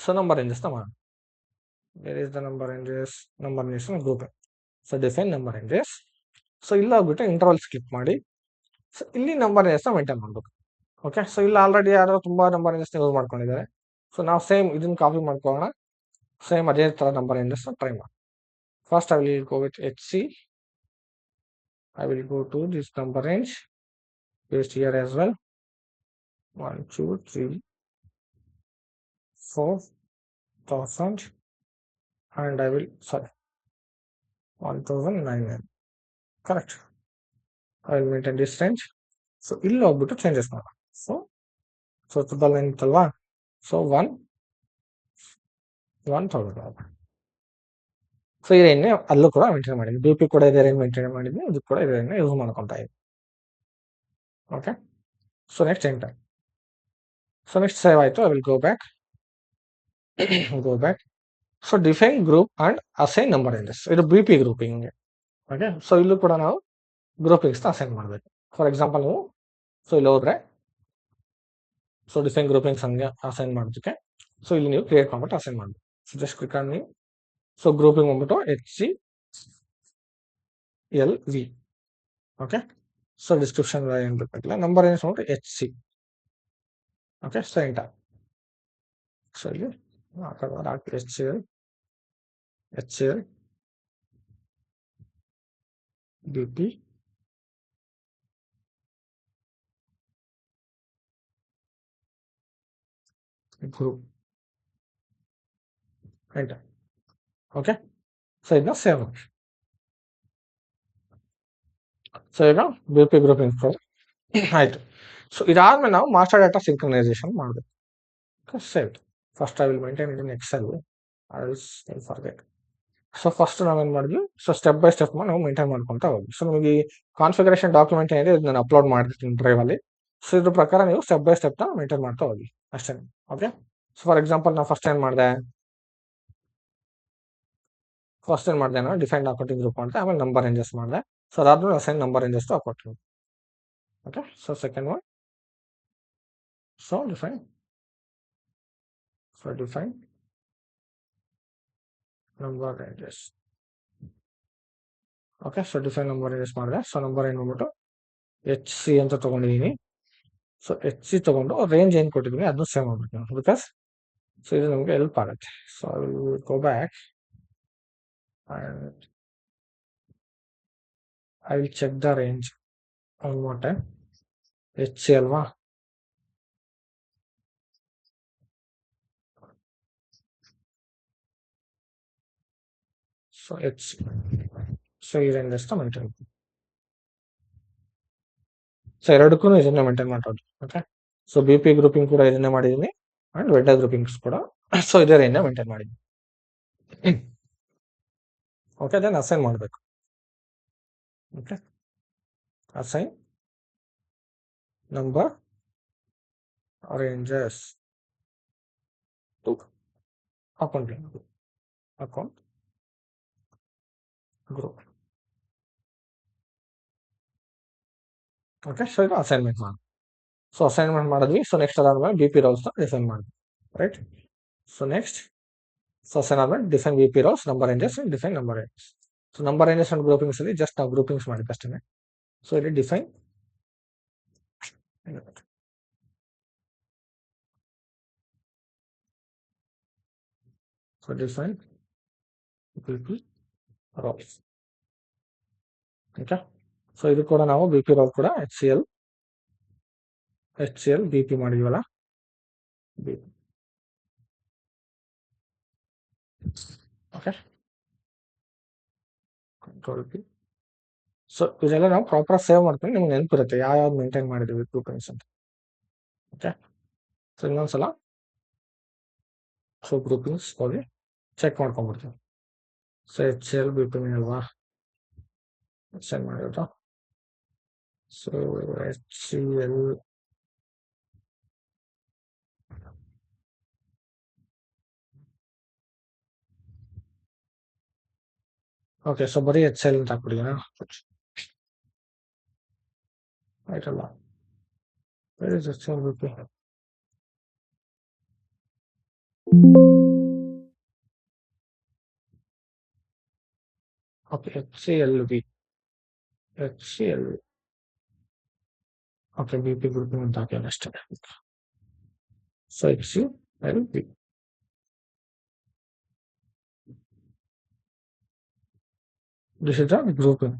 ಸೊ ನಂಬರ್ ರೇಂಜಸ್ ಮಾಡೋಣ. Where is the number ranges? Number ranges group. So define number ranges. So ಇಲ್ಲಿ ಹೋಗ್ಬಿಟ್ಟು ಇಂಟರ್ವಲ್ ಸ್ಕಿಪ್ ಮಾಡಿ, ಸೊ ಇಲ್ಲಿ ನಂಬರ್ ರೇಂಜಸ್ ಮೇಂಟೈನ್ ಮಾಡಬೇಕು. ಓಕೆ, ಸೊ ಇಲ್ಲಿ ಆಲ್ರೆಡಿ ಯಾರು ತುಂಬಾ ನಂಬರ್ ರೇಂಜಸ್ ಯೂಸ್ ಮಾಡ್ಕೊಂಡಿದ್ದಾರೆ. ಸೊ ನಾವು ಸೇಮ್ ಇದನ್ನ ಕಾಪಿ ಮಾಡ್ಕೊಳ್ಳೋಣ. ಸೇಮ್ ಅದೇ ತರ ನಂಬರ್ ರೇಂಜಸ್ ಟ್ರೈ ಮಾಡಿ. First I will go with HC. I will go to this number range, paste here as well. 1, 2, 3, 4,000, and I will 1,009. Correct. I will maintain this range. So ಇಲ್ಲಿ ಹೋಗ್ಬಿಟ್ಟು changes ಮಾಡೋಣ. So triple nine ಇತ್ತಲ್ವಾ, so 1,000. So ಇದನ್ನೇ ಅಲ್ಲೂ ಕೂಡ maintain ಮಾಡಿದ್ವಿ. BP ಕೂಡ ಇದೇ ರೇಂಜ್ ಮೇಂಟೈನ್ ಮಾಡಿದ್ವಿ, ಇದು ಕೂಡ ಇದನ್ನೇ ಯೂಸ್ ಮಾಡ್ಕೊತಾ ಇದ್ವಿ. Okay, so next enter. So next save ಆಯಿತು. I will go back. So define group and assign number ranges, ಇದು BP ಗ್ರೂಪಿಂಗ್. ಓಕೆ, ಸೊ ಇಲ್ಲೂ ಕೂಡ ನಾವು ಗ್ರೂಪಿಂಗ್ಸ್ ಅಸೈನ್ ಮಾಡಬೇಕು. ಫಾರ್ ಎಕ್ಸಾಂಪಲ್ ನೀವು ಸೊ ಇಲ್ಲಿ ಹೋದ್ರೆ ಸೊ ಡಿಫೈನ್ ಗ್ರೂಪಿಂಗ್ಸ್ ಹಂಗೆ ಅಸೈನ್ ಮಾಡೋದಕ್ಕೆ ಸೊ ಇಲ್ಲಿ ನೀವು ಕ್ರಿಯೇಟ್ ಮಾಡ್ಬಿಟ್ಟು ಅಸೈನ್ ಮಾಡಬೇಕು. ಸೊ ಜಸ್ಟ್ ಕ್ಲಿಕ್ ಆನ್ ನೀವು. ಸೊ ಗ್ರೂಪಿಂಗ್ ಬಂದ್ಬಿಟ್ಟು HCLV. ಓಕೆ, ಸೊ ಡಿಸ್ಕ್ರಿಪ್ಷನ್ ಏನು ಬೇಕಾಗಿಲ್ಲ. ನಂಬರ್ ರೇಂಜ್ ಬಂದ್ಬಿಟ್ಟು HC. Okay, so enter. So ಇಲ್ಲಿ HCL BP group enter. Okay, so ಇದನ್ನ ಸೇವ್ ಮಾಡಿ. ಸೊ ಈಗ BP ಗ್ರೂಪಿಂಗ್ ಆಯ್ತು. ಸೊ ಇದಾದ್ಮೇಲೆ ನಾವು ಮಾಸ್ಟರ್ ಡಾಟಾ ಸಿಂಕ್ರನೈಸೇಷನ್ ಮಾಡಬೇಕು. Save. First I will maintain in Excel. I will forget. So first ನಾವೇನು ಮಾಡಿದ್ವಿ, ಸೊ ಸ್ಟೆಪ್ ಬೈ ಸ್ಟೆಪ್ ನಾವು ಮೇಂಟೈನ್ ಮಾಡ್ಕೊಂತ ಹೋಗಿ. ಸೊ ನಿಮಗೆ ಕಾನ್ಫಿಗರೇಷನ್ ಡಾಕ್ಯುಮೆಂಟ್ ಏನಿದೆ ನಾನು ಅಪ್ಲೋಡ್ ಮಾಡಿರ್ತೀನಿ ಡ್ರೈವಲ್ಲಿ. ಸೊ ಇದ್ರ ಪ್ರಕಾರ ನೀವು ಸ್ಟೆಪ್ ಬೈ ಸ್ಟೆಪ್ ನ ಮೇಂಟೈನ್ ಮಾಡ್ತಾ ಹೋಗಿ ಅಷ್ಟೇ. ಓಕೆ, ಸೊ ಫಾರ್ ಎಕ್ಸಾಂಪಲ್ ನಾವು ಫಸ್ಟ್ ಏನು ಮಾಡಿದೆ ನಾನು ಡಿಫೈನ್ಡ್ ಅಕೌಂಟಿಂಗ್ ಗ್ರೂಪ್ ಮಾಡಿದೆ, ಆಮೇಲೆ ನಂಬರ್ ರೇಂಜಸ್ ಮಾಡಿದೆ. ಸೊ ಅದಾದ್ಮೇಲೆ assign number ranges accounting. Okay, so second one so define number ranges. Okay, so define number ranges ಮಾಡಿದೆ. ಸೊ ನಂಬರ್ ಏನು ಬಂದ್ಬಿಟ್ಟು HC ಅಂತ ತಗೊಂಡಿದ್ದೀನಿ. ಸೊ HC ತಗೊಂಡು ರೇಂಜ್ ಏನು ಕೊಟ್ಟಿದ್ದೀನಿ ಅದನ್ನು ಸೇವ್ ಮಾಡ್ಬೇಕು, ಬಿಕಾಸ್ ಸೊ ಇದು ನಮಗೆ ಹೆಲ್ಪ್ ಆಗುತ್ತೆ. So I will go back and I will check the range one more time. HC ಅಲ್ವಾ, ಸೊ ಎಚ್ ಸೊ ಇದನ್ನು ಜಸ್ಟ್ ಮೇಂಟೈನ್. ಸೊ ಎರಡಕ್ಕೂ ಇದನ್ನೇ ಮೇಂಟೈನ್ ಮಾಡೋದು. Okay, so B P grouping ಕೂಡ ಇದನ್ನೇ ಮಾಡಿದ್ದೀನಿ ಅಂಡ್ ವೆಂಡರ್ ಗ್ರೂಪಿಂಗ್ಸ್ ಕೂಡ ಸೊ ಇದೇ ರೇಂಜ್ ಮೇಂಟೈನ್ ಮಾಡಿದ್ದೀನಿ. ಓಕೆ, ದೆನ್ ಅಸೈನ್ ಮಾಡಬೇಕು. Okay, assign number ranges to account group. Okay, so ಇದು ಅಸೈನ್ಮೆಂಟ್ ಮಾಡಿ. ಸೊ ಅಸೈನ್ಮೆಂಟ್ ಮಾಡಿದ್ವಿ. ಸೊ ನೆಕ್ಸ್ಟ್ ಅದಾದ್ಮೇಲೆ ಬಿ ಪಿ ರೋಲ್ಸ್ನ ಡಿಫೈನ್ ಮಾಡಿದ್ವಿ, ರೈಟ್. ಸೊ ನೆಕ್ಸ್ಟ್ ಅಸೈನ್ ಆದ್ಮೇಲೆ define B P roles, number ranges, define number ranges. So number ranges and groupings ಅಲ್ಲಿ just ನಾವು groupings ಮಾಡಿದ್ವಿ ಅಷ್ಟೇ. ಸೊ ಇಲ್ಲಿ define define B P roles. Okay, so ಇದು ಕೂಡ ನಾವು ಬಿ ಪಿ ರೋಲ್ ಕೂಡ H C L B P ಮಾಡಿದ್ವಲ್ಲ, ಓಕೆ, ಕಂಟ್ರೋಲ್ ಪಿ. ಸೊ ಇದೆಲ್ಲ ನಾವು ಪ್ರಾಪರ್ ಸೇವ್ ಮಾಡ್ಕೊಂಡು ನಿಮ್ಗೆ ನೆನಪಿರುತ್ತೆ ಯಾವ್ಯಾವ್ದು ಮೇಂಟೈನ್ ಮಾಡಿದ್ವಿ ಗ್ರೂಪಿಂಗ್ಸ್ ಅಂತ. ಓಕೆ, ಸೊ ಇನ್ನೊಂದ್ಸಲ ಸೊ ಗ್ರೂಪಿಂಗ್ಸ್ ಹೋಗಿ ಚೆಕ್ ಮಾಡ್ಕೊಂಡ್ಬಿಡ್ತೀವಿ. So H L B P ಅಲ್ವಾ ಸೆಂಡ್ ಮಾಡಿರೋದು. So H C L okay, so ಬರೀ ಎಚ್ ಎಲ್ ಅಂತ ಹಾಕ್ಬಿಡಿನ ಆಯ್ತಲ್ಲ. H L B P okay, H C L B okay, B P grouping ಅಂತ ಹಾಕಿಲ್ಲ ಅಷ್ಟೇ. So H C L B this is the grouping.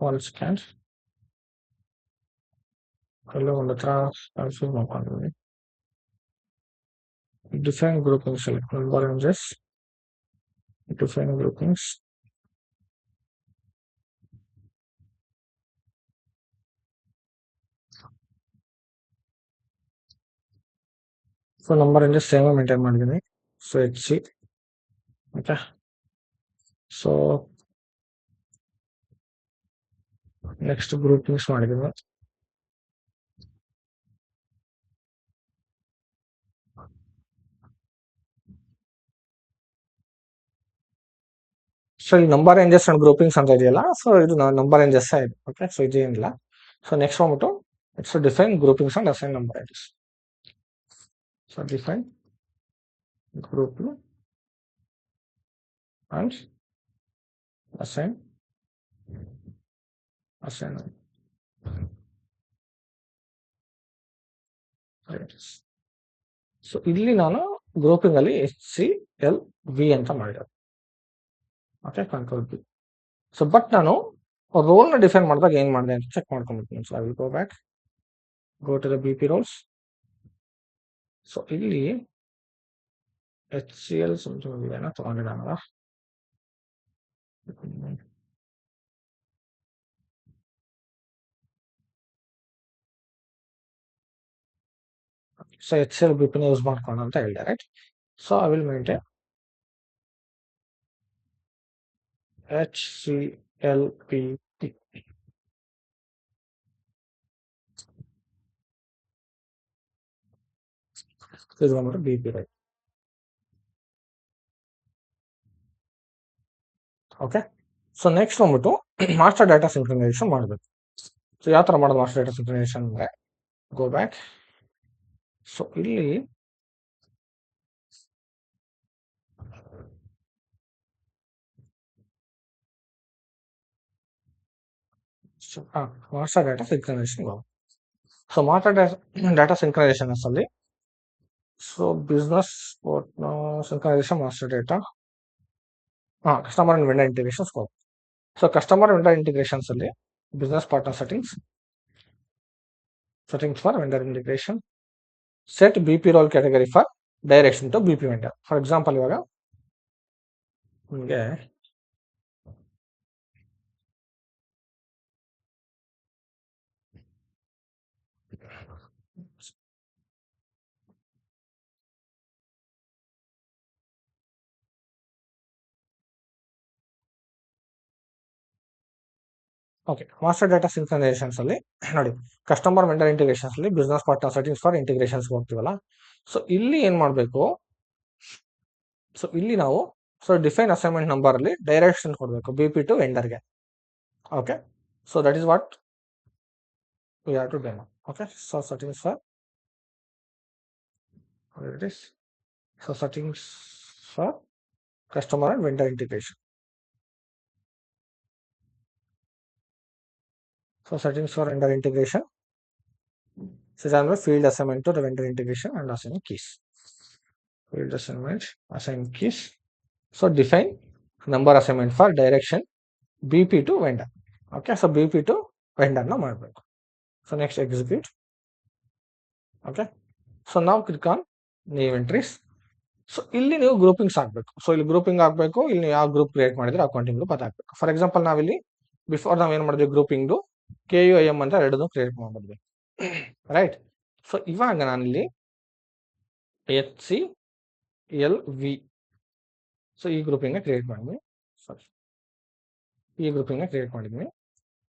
One second. Hello, on the class. Define grouping select number ranges. Define groupings. So number ranges same maintain ಮಾಡಿದ್ದೀನಿ. So HC. Okay. So next groupings ಮಾಡಿದ್ದೀನಿ. So ಈ number ranges and groupings ಅಂತ ಇದೆಯಲ್ಲ, so ಇದು number ranges ಇದೆ. Okay, so ಇದೇನಿಲ್ಲ. So next ಬಂದ್ಬಿಟ್ಟು it's define groupings and assign number ranges. So define grouping and assign so ಇಲ್ಲಿ ನಾನು ಗ್ರೂಪಿಂಗ್ ಅಲ್ಲಿ ಎಚ್ ಸಿ ಎಲ್ ವಿ ಅಂತ ಮಾಡಿರೋದು. Okay, control B. So but ನಾನು ರೋಲ್ ನ ಡಿಫೈನ್ ಮಾಡಿದಾಗ ಏನ್ ಮಾಡಿದೆ ಅಂತ ಚೆಕ್ ಮಾಡ್ಕೊಂಡ್ಬಿಡ್ತೀನಿ. So I will go back, go to the B P roles. So ಇಲ್ಲಿ ಎಚ್ ಸಿ ಎಲ್ ಸಮಥಿಂಗ್ ಏನೋ ತಗೊಂಡಿದ್ದಾನಲ್ಲ, so H C L B ಪಿನ ಯೂಸ್ ಮಾಡ್ಕೊಂಡು ಅಂತ ಹೇಳಿದೆ, right. So I will maintain H C L P T. ಇದು ಬಂದ್ಬಿಟ್ಟು B P, right. Okay, so next ಬಂದ್ಬಿಟ್ಟು ಮಾಸ್ಟರ್ ಡಾಟಾ ಸಿಂಕ್ರನೈಸೇಷನ್ ಮಾಡಬೇಕು. ಸೊ ಯಾವ ತರ ಮಾಡೋದು ಮಾಸ್ಟರ್ ಡಾಟಾ ಸಿಂಕ್ರನೈಸೇಷನ್ ಅಂದ್ರೆ, ಗೋ ಬ್ಯಾಕ್. ಸೊ ಇಲ್ಲಿ master data synchronization. So master data synchronization ಅಲ್ಲಿ so business synchronization master data customer and vendor integration scope. So customer vendor integrations ಅಲ್ಲಿ business partner settings for vendor integration, set B P role category for direction to B P vendor. For example ಇವಾಗ ನಿಮಗೆ okay, master data synchronizations ಅಲ್ಲಿ ನೋಡಿ, customer vendor integrations ಅಲ್ಲಿ business partner settings for integrations ಹೋಗ್ತೀವಲ್ಲ, so ಇಲ್ಲಿ ಏನ್ ಮಾಡಬೇಕು, so ಇಲ್ಲಿ ನಾವು ಡಿಫೈನ್ ಅಸೈನ್ಮೆಂಟ್ ನಂಬರ್ ಅಲ್ಲಿ ಡೈರೆಕ್ಷನ್ ಕೊಡಬೇಕು ಬಿ ಪಿ ಟು ವೆಂಡರ್ಗೆ. Okay, so that is what we have to demo. Okay, so settings for it is, so settings for customer and vendor integration. So settings for vendor integration, so I'm field assignment to the vendor integration and assign keys. Field assignment, assign keys. So define number assignment for direction BP to vendor. Okay, so BP to vendor na ಮಾಡಬೇಕು. So next execute. Okay, so now click on new entries. So ಇಲ್ಲಿ ನೀವು groupings ಹಾಕ್ಬೇಕು. So ಇಲ್ಲಿ grouping ಹಾಕ್ಬೇಕು, ಇಲ್ಲಿ ಯಾವ group create ಮಾಡಿದ್ರೆ accounting group ಅದು ಹಾಕ್ಬೇಕು. ಫಾರ್ ಎಕ್ಸಾಂಪಲ್ ನಾವಿಲ್ಲಿ ಬಿಫೋರ್ ನಾವ್ ಏನ್ ಮಾಡಿದ್ವಿ, ಗ್ರೂಪಿಂಗ್ KUIM ಅಂತ ಎರಡನ್ನೂ ಕ್ರಿಯೇಟ್ ಮಾಡಿದ್ವಿ, ರೈಟ್. ಸೊ ಇವಾಗ ನಾನಿಲ್ಲಿ HCLV, ಸೊ ಈ ಗ್ರೂಪಿಂಗ್ ಕ್ರಿಯೇಟ್ ಮಾಡಿದ್ವಿ, ಈ ಗ್ರೂಪಿಂಗ್ ಕ್ರಿಯೇಟ್ ಮಾಡಿದ್ವಿ.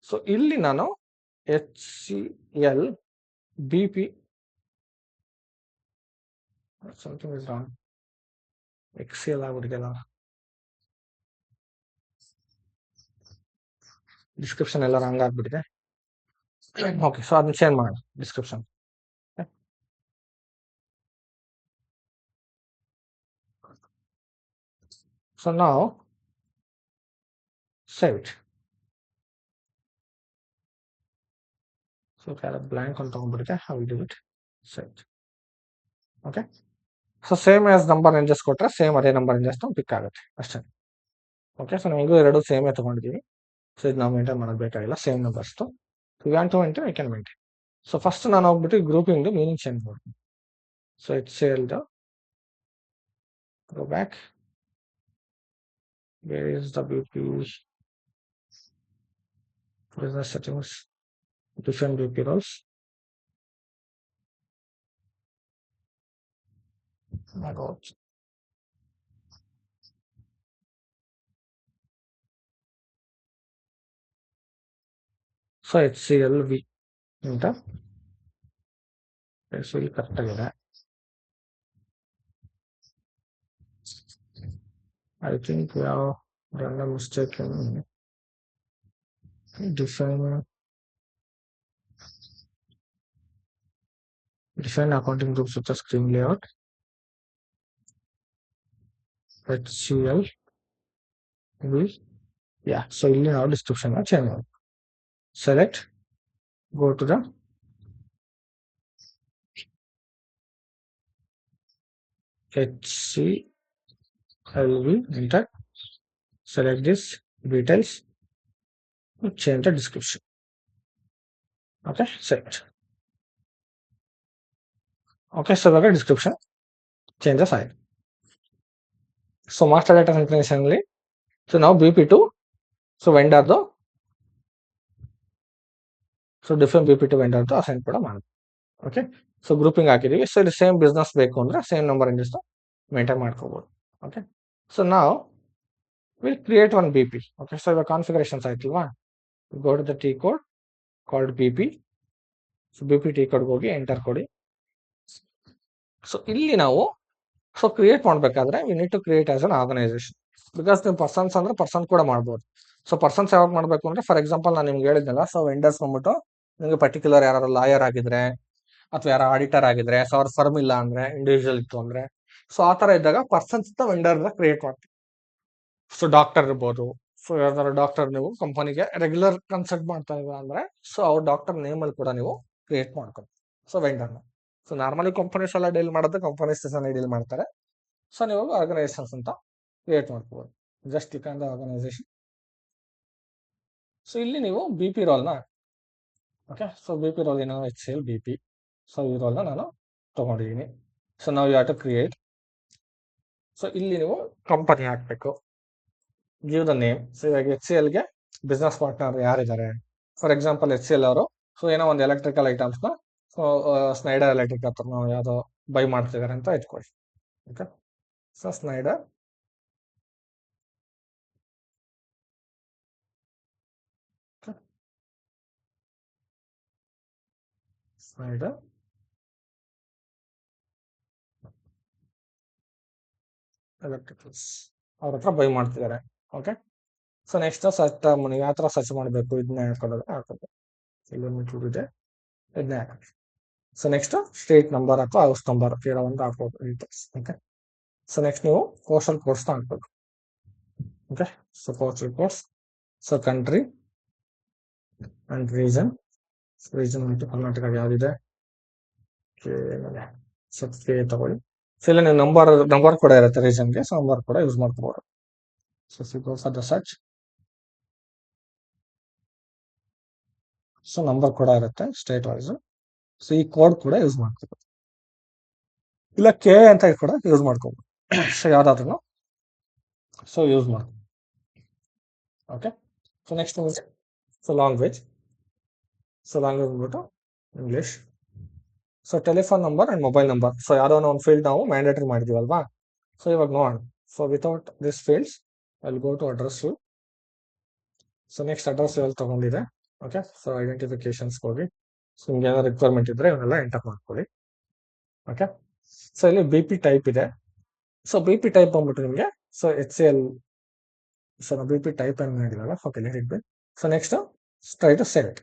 ಸೊ ಇಲ್ಲಿ ನಾನು HCLBP something is wrong, XCL ಆಗ್ಬಿಟ್ಟಿದೆಲ್ಲ, ಡಿಸ್ಕ್ರಿಪ್ಷನ್ ಎಲ್ಲ ರಾಂಗ್ ಆಗ್ಬಿಟ್ಟಿದೆ. ಓಕೆ, ಸೊ ಅದನ್ನ ಚೇಂಜ್ ಮಾಡೋಣ description. So now save it. So blank on ತಗೊಂಡ್ಬಿಡುತ್ತೆ, how we do it, save it. Okay, so same as number range just ಕೊಟ್ರೆ same ಅದೇ number range just ಪಿಕ್ ಆಗುತ್ತೆ ಅಷ್ಟೇ. ಓಕೆ, ಸೊ ನಾವು ಎರಡು ಸೇಮ್ ತಗೊಂಡಿದ್ದೀವಿ, ಸೊ ಇದು ನಾವು ಮೇಂಟೈನ್ ಮಾಡೋದು ಬೇಕಾಗಿಲ್ಲ, same numbers. We want to maintain, I can maintain. So first ನಾನು ಹೋಗ್ಬಿಟ್ಟು ಗ್ರೂಪಿಂಗ್ ಮೀನಿಂಗ್ ಚೇಂಜ್ ಮಾಡ್ತೀನಿ. So HCL go back, where is WP business settings, different BP roles. My God. So HCLV ಅಂತ ಇಲ್ಲಿ correct ಆಗಿದೆ. I think we have done a mistake in define accounting groups such as screen layout, HCLV. Yeah, so ಇಲ್ಲಿ ನಾವು description change ಮಾಡಿ, select, go to the HCLV, enter, select this details, change the description. Okay, set. Okay, so ಇವಾಗ description changes ಆಯ್ತು. So master data synchronization ಅಲ್ಲಿ so ನಾವು BP2 so ವೆಂಡರ್ದು so different BP2 ವೆಂಡರ್ದು assign ಕೂಡ ಮಾಡೋದು. Okay, so grouping ಹಾಕಿದೀವಿ. So ಇಲ್ಲಿ ಸೇಮ್ ಬಿಸ್ನೆಸ್ ಬೇಕು ಅಂದ್ರೆ ಸೇಮ್ ನಂಬರ್ ಇಂಜಸ್ ಮೇಂಟೈನ್ ಮಾಡ್ಕೋಬಹುದು. ಓಕೆ, ಸೊ ನಾವು will create one BP. Okay, so ಇವಾಗ ಕಾನ್ಫಿಗರೇಷನ್ಸ್ ಆಯ್ತಲ್ವಾ, go to the T code called BP. So BP T code ಹೋಗಿ ಎಂಟರ್ ಕೊಡಿ. ಸೊ ಇಲ್ಲಿ ನಾವು ಸೊ ಕ್ರಿಯೇಟ್ ಮಾಡ್ಬೇಕಾದ್ರೆ we need to create as an organisation, because ನೀವು persons ಅಂದ್ರೆ person ಕೂಡ ಮಾಡ್ಬೋದು. ಸೊ ಪರ್ಸನ್ಸ್ ಯಾವಾಗ ಮಾಡ್ಬೇಕು ಅಂದ್ರೆ, ಫಾರ್ ಎಕ್ಸಾಂಪಲ್ ನಾನು ನಿಮ್ಗೆ ಹೇಳಿದ್ನಲ್ಲ, ಸೊ ವೆಂಡರ್ಸ್ ಬಂದ್ಬಿಟ್ಟು ನಿಮಗೆ ಪರ್ಟಿಕ್ಯುಲರ್ ಯಾರು ಲಾಯರ್ ಆಗಿದ್ರೆ ಅಥವಾ ಯಾರು ಆಡಿಟರ್ ಆಗಿದ್ರೆ, ಸೊ ಅವ್ರ ಫರ್ಮ್ ಇಲ್ಲ ಅಂದ್ರೆ, ಇಂಡಿವಿಜುವಲ್ ಇತ್ತು ಅಂದ್ರೆ, ಸೊ ಆ ತರ ಇದ್ದಾಗ ಪರ್ಸನ್ಸ್ ವೆಂಡರ್ ಕ್ರಿಯೇಟ್ ಮಾಡ್ತೀವಿ. ಸೊ ಡಾಕ್ಟರ್ ಇರ್ಬೋದು, ಸೊ ಯಾವ್ದಾದ್ರು ಡಾಕ್ಟರ್ ನೀವು ಕಂಪನಿಗೆ ರೆಗ್ಯುಲರ್ ಕನ್ಸಲ್ಟ್ ಮಾಡ್ತಾ ಇದ್ರ ಅಂದ್ರೆ, ಸೊ ಅವ್ರ ಡಾಕ್ಟರ್ ನೇಮ್ ಅಲ್ಲಿ ಕೂಡ ನೀವು ಕ್ರಿಯೇಟ್ ಮಾಡ್ಕೊಂಡು ಸೊ ವೆಂಡರ್ನ. ಸೊ ನಾರ್ಮಲಿ ಕಂಪನೀಸ್ ಎಲ್ಲ ಡೀಲ್ ಮಾಡೋದು ಕಂಪನೀಸ್ ಡೀಲ್ ಮಾಡ್ತಾರೆ. ಸೊ ನೀವು ಆರ್ಗನೈಸೇಷನ್ಸ್ ಅಂತ ಕ್ರಿಯೇಟ್ ಮಾಡ್ಕೋಬಹುದು, just click on the organization. So ಇಲ್ಲಿ ನೀವು BP ರೋಲ್ನ, ಓಕೆ, ಸೊ BP ರೋಲ್ ಏನೋ HCLBP, ಸೊ ಈ ರೋಲ್ನ ನಾನು ತೊಗೊಂಡಿದ್ದೀನಿ. ಸೊ ನಾವು you have to create. So ಇಲ್ಲಿ ನೀವು ಕಂಪನಿ ಹಾಕಬೇಕು, ಗಿವ್ ದ ನೇಮ್. ಸೊ ಇವಾಗ ಎಚ್ ಸಿ ಎಲ್ಗೆ ಬಿಸ್ನೆಸ್ ಪಾರ್ಟ್ನರ್ ಯಾರಿದ್ದಾರೆ, for example H C L ಅವರು ಸೊ ಏನೋ ಒಂದು ಎಲೆಕ್ಟ್ರಿಕಲ್ ಐಟಮ್ಸ್ನ ಸ್ನೈಡರ್ ಎಲೆಕ್ಟ್ರಿಕ್ ಹತ್ರ ಯಾವುದೋ ಬೈ ಮಾಡ್ತಿದ್ದಾರೆ ಅಂತ ಇಟ್ಕೊಳ್ಳಿ. Okay, so Schneider Schneider electricals ಅವ್ರ ಹತ್ರ ಬೈ ಮಾಡ್ತಿದ್ದಾರೆ. ಓಕೆ, ಸೊ ನೆಕ್ಸ್ಟ್ ಸರ್ಚ್ ನೀವು ಯಾವ ಥರ ಸರ್ಚ್ ಮಾಡಬೇಕು ಇದನ್ನ ಹಾಕೋದು ಕಿಲೋಮೀಟರ್ ಇದೆ, ಇದನ್ನೇ ಹಾಕೋದು. ಸೊ ನೆಕ್ಸ್ಟ್ ಸ್ಟ್ರೀಟ್ ನಂಬರ್ ಅಥವಾ ಹೌಸ್ ನಂಬರ್ ಏನೋ ಒಂದು ಹಾಕ್ಬೋದು ಡೀಟೇಲ್ಸ್. ಓಕೆ, ಸೊ ನೆಕ್ಸ್ಟ್ ನೀವು ಪೋಸ್ಟಲ್ ಕೋಡ್ಸ್ನ ಹಾಕ್ಬೇಕು. Okay, so postal codes, so country and region. Region ಅಂತೂ ಕರ್ನಾಟಕ ಯಾವ್ದಿದೆ, ಸೊ ಕೆ ತಗೊಳ್ಳಿ. ಸೊ ಇಲ್ಲ ನೀವು ನಂಬರ್ ಕೂಡ ಇರುತ್ತೆ ರೀಜನ್ಗೆ, ಸೊ ನಂಬರ್ ಕೂಡ ಯೂಸ್ ಮಾಡ್ಕೋಬಹುದು. So go for the search, so number ಕೂಡ ಇರುತ್ತೆ ಸ್ಟೇಟ್ ವೈಸ್. ಸೊ ಈ ಕೋಡ್ ಕೂಡ ಯೂಸ್ ಮಾಡ್ಕೋಬಹುದು, ಇಲ್ಲ ಕೆ ಅಂತ ಕೂಡ ಯೂಸ್ ಮಾಡ್ಕೋಬಹುದು. ಸೊ ಯಾವ್ದಾದ್ರು ಸೊ ಯೂಸ್ ಮಾಡ್ಕೊ. Okay, so next so language. So language ಬಂದ್ಬಿಟ್ಟು English. So telephone number and mobile number. So ಯಾವುದೋ ಒಂದು ಫೀಲ್ಡ್ ನಾವು ಮ್ಯಾಂಡೇಟರಿ ಮಾಡಿದೀವಲ್ವಾ. ಸೊ ಇವಾಗ ನೋಡೋಣ. So without this fields I will go to address. So next address ಎಲ್ಲಿ ತಗೊಂಡಿದೆ. ಓಕೆ, ಸೊ ಐಡೆಂಟಿಫಿಕೇಶನ್ಸ್ ಹೋಗಿ, ಸೊ ನಿಮ್ಗೆ ಏನಾದ್ರು ರಿಕ್ವೈರ್ಮೆಂಟ್ ಇದ್ರೆ ಇವನ್ನೆಲ್ಲ ಎಂಟರ್ ಮಾಡ್ಕೊಳ್ಳಿ. ಓಕೆ, ಸೊ ಇಲ್ಲಿ ಬಿ ಪಿ ಟೈಪ್ ಇದೆ. ಸೊ ಬಿ ಪಿ ಟೈಪ್ ಬಂದ್ಬಿಟ್ಟು ನಿಮಗೆ so H C L. So ನಾವು ಬಿ ಪಿ ಟೈಪ್ ಏನು ಮಾಡಿದಲ್ಲ. Okay, let it be. So next try to save it.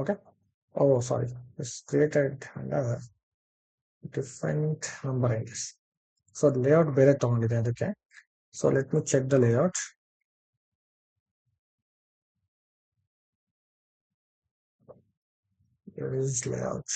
Okay, oh sorry, it's created under different number IDs. So layout ಬೇರೆ ತಗೊಂಡಿದೆ ಅದಕ್ಕೆ. So let me check the layout. Here is layout.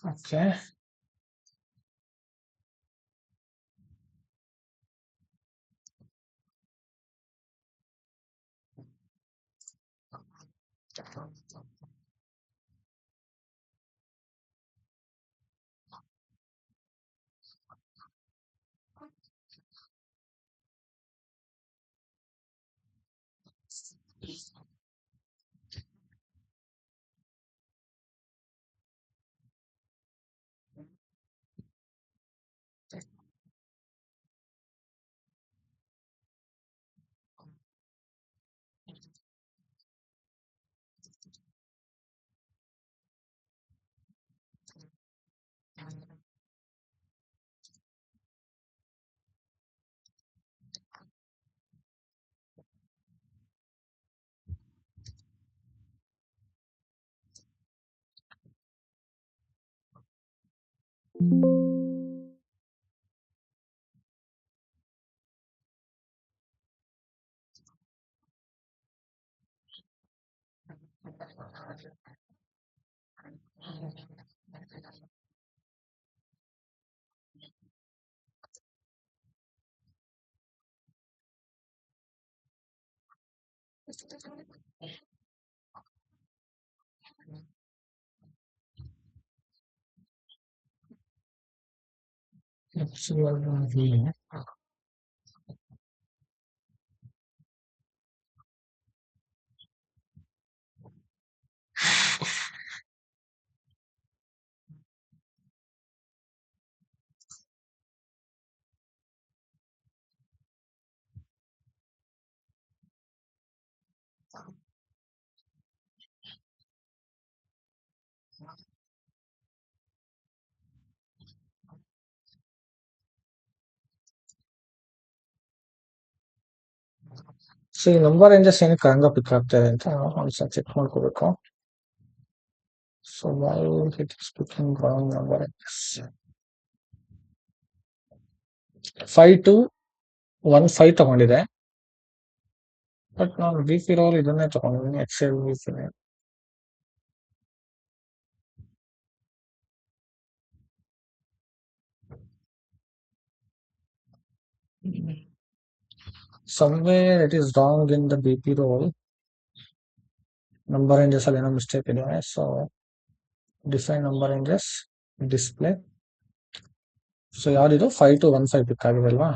Okay. So ಈ number ranges ಏನಕ್ಕೆ ಹಂಗ pick ಆಗ್ತಾ ಇದೆ ಅಂತ ಒಂದ್ಸಲ ಚೆಕ್ ಮಾಡ್ಕೋಬೇಕು. So why it is picking wrong number ranges. 5215 ತಗೊಂಡಿದೆ, ಬಟ್ ನಾನು VP ರೋಲ್ ಇದನ್ನೇ ತಗೊಂಡಿದ್ದೀನಿ, Excel VP. somewhere it is wrong in the BP role. Number ranges ಅಲ್ಲಿ ಏನೋ ಮಿಸ್ಟೇಕ್ ಇದೆ. So define number ranges display. So ಯಾವ್ದಿದು 5215 pick ಆಗಿದೆ ಅಲ್ವಾ?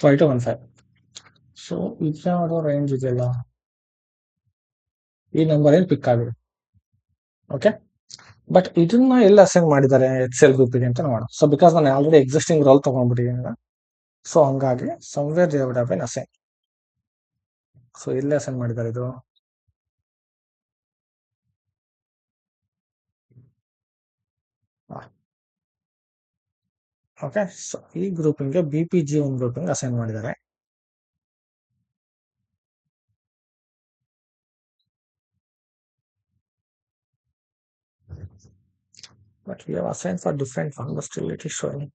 5215. ಸೊ ಇದ್ಯಾವುದೋ ರೇಂಜ್ ಇದೆಯಲ್ಲ, ಈ ನಂಬರ್ ಏನು ಪಿಕ್ ಆಗಿದೆ. ಓಕೆ, ಬಟ್ ಇದನ್ನ ಎಲ್ಲಿ ಅಸೈನ್ ಮಾಡಿದ್ದಾರೆ ಎಕ್ಸೆಲ್ ಗ್ರೂಪಿಗೆ ಅಂತ ನೋಡೋಣ. ಸೊ ಬಿಕಾಸ್ ನಾನು ಆಲ್ರೆಡಿ ಎಕ್ಸಿಸ್ಟಿಂಗ್ ರೋಲ್ ತಗೊಂಡ್ಬಿಟ್ಟಿದ್ದೀನಿ, ಸೊ ಹಂಗಾಗಿ somewhere they would have been assign. So ಎಲ್ಲಿ ಅಸೈನ್ ಮಾಡಿದ್ದಾರೆ ಇದು? ಓಕೆ, ಸೊ ಈ ಗ್ರೂಪಿಂಗ್ಗೆ BPG1 ಗ್ರೂಪಿಂಗ್ ಅಸೈನ್ ಮಾಡಿದ್ದಾರೆ. But we have assigned for different one, but still it is showing.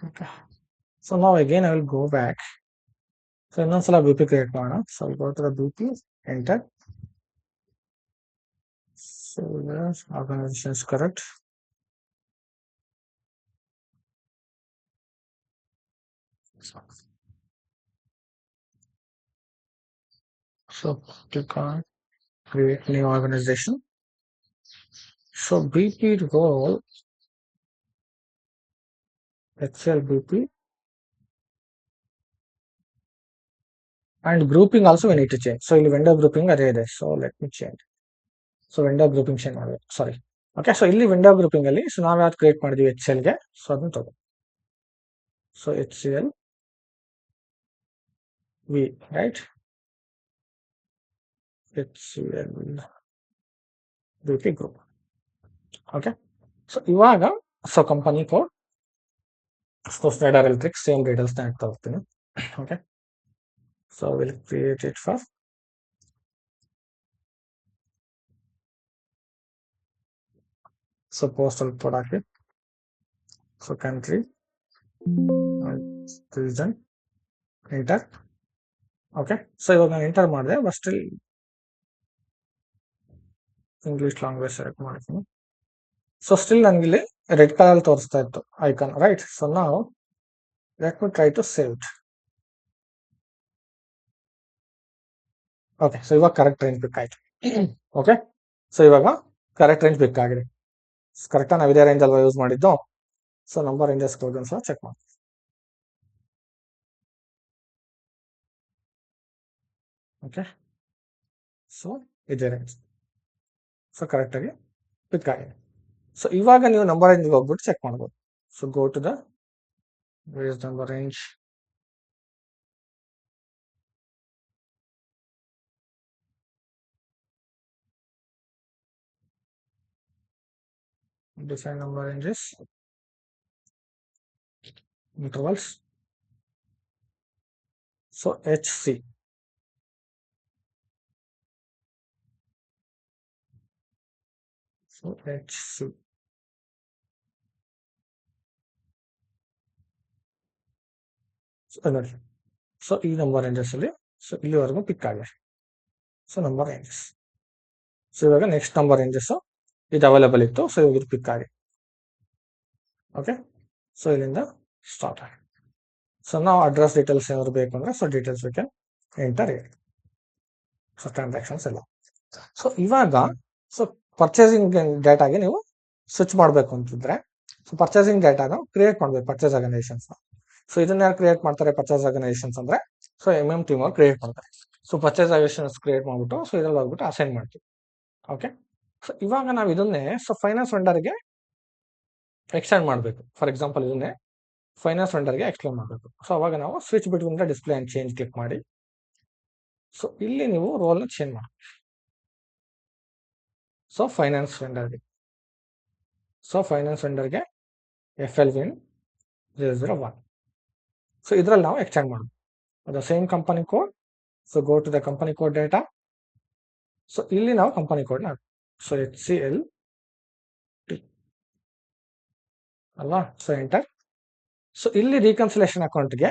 Okay. So now again I will go back. So ಇನ್ನೊಂದ್ಸಲ BP create ಮಾಡೋಣ. So I'll go to the BP, enter. So yes, organization is correct. So click on create new organization. So BP role Excel BP and grouping also we need to change. So ಇಲ್ಲಿ vendor grouping ಅದೇ ಇದೆ. So let me change. So vendor grouping change ಮಾಡಬೇಕು. Sorry. Okay, so ಇಲ್ಲಿ vendor grouping ಅಲ್ಲಿ so ನಾವು ಯಾವ್ದು create ಮಾಡಿದ್ವಿ ಎಕ್ಸೆಲ್ಗೆ, ಸೊ ಅದನ್ನ ತಗೋ. So HCL V, right? HCL BP group. Okay, so ಇವಾಗ so company code, so Schneider Electric same details ನ ಹಾಕ್ತಾ ಹೋಗ್ತೀನಿ. Okay, so will create it for so postal code ಹಾಕಿ, so country reason enter. Okay, so ಇವಾಗ ನಾನು enter ಮಾಡಿದೆ, but still English language select ಮಾಡ್ತೀನಿ. So still ನನಗೆ ಇಲ್ಲಿ ರೆಡ್ ಕಲರ್ ತೋರಿಸ್ತಾ ಇತ್ತು ಐಕಾನ್, ರೈಟ್? ಸೊ ನಾವು let me try to save it. Okay, so ಇವಾಗ ಕರೆಕ್ಟ್ ಟ್ರೈನ್ ಪಿಕ್ ಆಯ್ತು. ಓಕೆ, ಸೊ ಇವಾಗ ಕರೆಕ್ಟ್ ರೇಂಜ್ ಪಿಕ್ ಆಗಿದೆ. ಕರೆಕ್ಟಾ? ನಾವು ಇದೇ ರೇಂಜ್ ಅಲ್ವಾ ಯೂಸ್ ಮಾಡಿದ್ದು. ಸೊ ನಂಬರ್ ರೇಂಜಸ್ ಸಹ ಚೆಕ್ ಮಾಡಿ. ಓಕೆ, ಸೊ ಇದೇ ರೇಂಜ್. ಸೊ ಕರೆಕ್ಟಾಗಿ ಪಿಕ್ ಆಗಿದೆ. ಸೊ ಇವಾಗ ನೀವು ನಂಬರ್ ರೇಂಜ್ಗೆ ಹೋಗ್ಬಿಟ್ಟು ಚೆಕ್ ಮಾಡ್ಬೋದು. So go to the number range. Define number ranges, intervals. So HC. So HC. ನೋಡಿ, ಸೊ ಈ ನಂಬರ್ ರೇಂಜಸ್ ಅಲ್ಲಿ ಸೊ ಇಲ್ಲಿವರೆಗೂ ಪಿಕ್ ಆಗಿದೆ. So number ranges. ಸೊ ಇವಾಗ ನೆಕ್ಸ್ಟ್ ನಂಬರ್ ರೇಂಜಸ್ ಇದು ಅವೈಲೇಬಲ್ ಇತ್ತು. ಸೊ ಇವಾಗ ಇದು ಪಿಕ್ ಆಗಿದೆ. ಓಕೆ, ಸೊ ಇಲ್ಲಿಂದ ಸ್ಟಾರ್ಟ್ ಆಗಿದೆ. ಸೊ ನಾವು ಅಡ್ರೆಸ್ ಡೀಟೇಲ್ಸ್ ಏನಾದ್ರು ಬೇಕು ಅಂದ್ರೆ so details we can enter it. So transactions ಎಲ್ಲ. ಸೊ ಇವಾಗ ಸೊ ಪರ್ಚೇಸಿಂಗ್ ಡೇಟಾಗೆ ನೀವು ಸ್ವಿಚ್ ಮಾಡಬೇಕು ಅಂತಿದ್ರೆ ಸೊ ಪರ್ಚೇಸಿಂಗ್ ಡೇಟಾನ ಕ್ರಿಯೇಟ್ ಮಾಡಬೇಕು, ಪರ್ಚೇಸ್ ಆರ್ಗನೈಸೇಷನ್ಸ್. ಸೊ ಇದನ್ನ ಯಾರು ಕ್ರಿಯೇಟ್ ಮಾಡ್ತಾರೆ? ಪರ್ಚೇಸ್ ಆರ್ಗನೈಸೇಷನ್ಸ್ ಅಂದ್ರೆ ಸೊ ಟೀಮ್ ಅವ್ರು ಕ್ರಿಯೇಟ್ ಮಾಡ್ತಾರೆ. ಸೊ ಪರ್ಚೇಸ್ ಆರ್ಗನೈಸೇಷನ್ಸ್ ಕ್ರಿಯೇಟ್ ಮಾಡ್ಬಿಟ್ಟು ಸೊ ಇದ್ರಲ್ಲಿ ಹೋಗ್ಬಿಟ್ಟು ಅಸೈನ್ ಮಾಡ್ತೀವಿ. ಓಕೆ, ಸೊ ಇವಾಗ ನಾವು ಇದನ್ನೇ ಸೊ ಫೈನಾನ್ಸ್ ವೆಂಡರ್ಗೆ ಎಕ್ಸ್ಟೆಂಡ್ ಮಾಡಬೇಕು. ಫಾರ್ ಎಕ್ಸಾಂಪಲ್ ಇದನ್ನೇ ಫೈನಾನ್ಸ್ ವೆಂಡರ್ಗೆ ಎಕ್ಸ್ಪ್ಲೇನ್ ಮಾಡಬೇಕು. ಸೊ ಅವಾಗ ನಾವು switch between the display and change click ಮಾಡಿ ಸೊ ಇಲ್ಲಿ ನೀವು ರೋಲ್ನ ಚೇಂಜ್ ಮಾಡಿ. So finance ವೆಂಡರ್ಗೆ FLWIN 001. ಸೊ ಇದ್ರಲ್ಲಿ ನಾವು ಎಕ್ಸ್ಟೆಂಡ್ ಮಾಡೋದು the same company code. So go to the company code data. So ಇಲ್ಲಿ ನಾವು ಕಂಪನಿ ಕೋಡ್ ಸೊ HCL ಅಲ್ವಾ? So enter. ಸೊ ಇಲ್ಲಿ ರೀಕನ್ಸಿಲೇಷನ್ ಅಕೌಂಟ್ಗೆ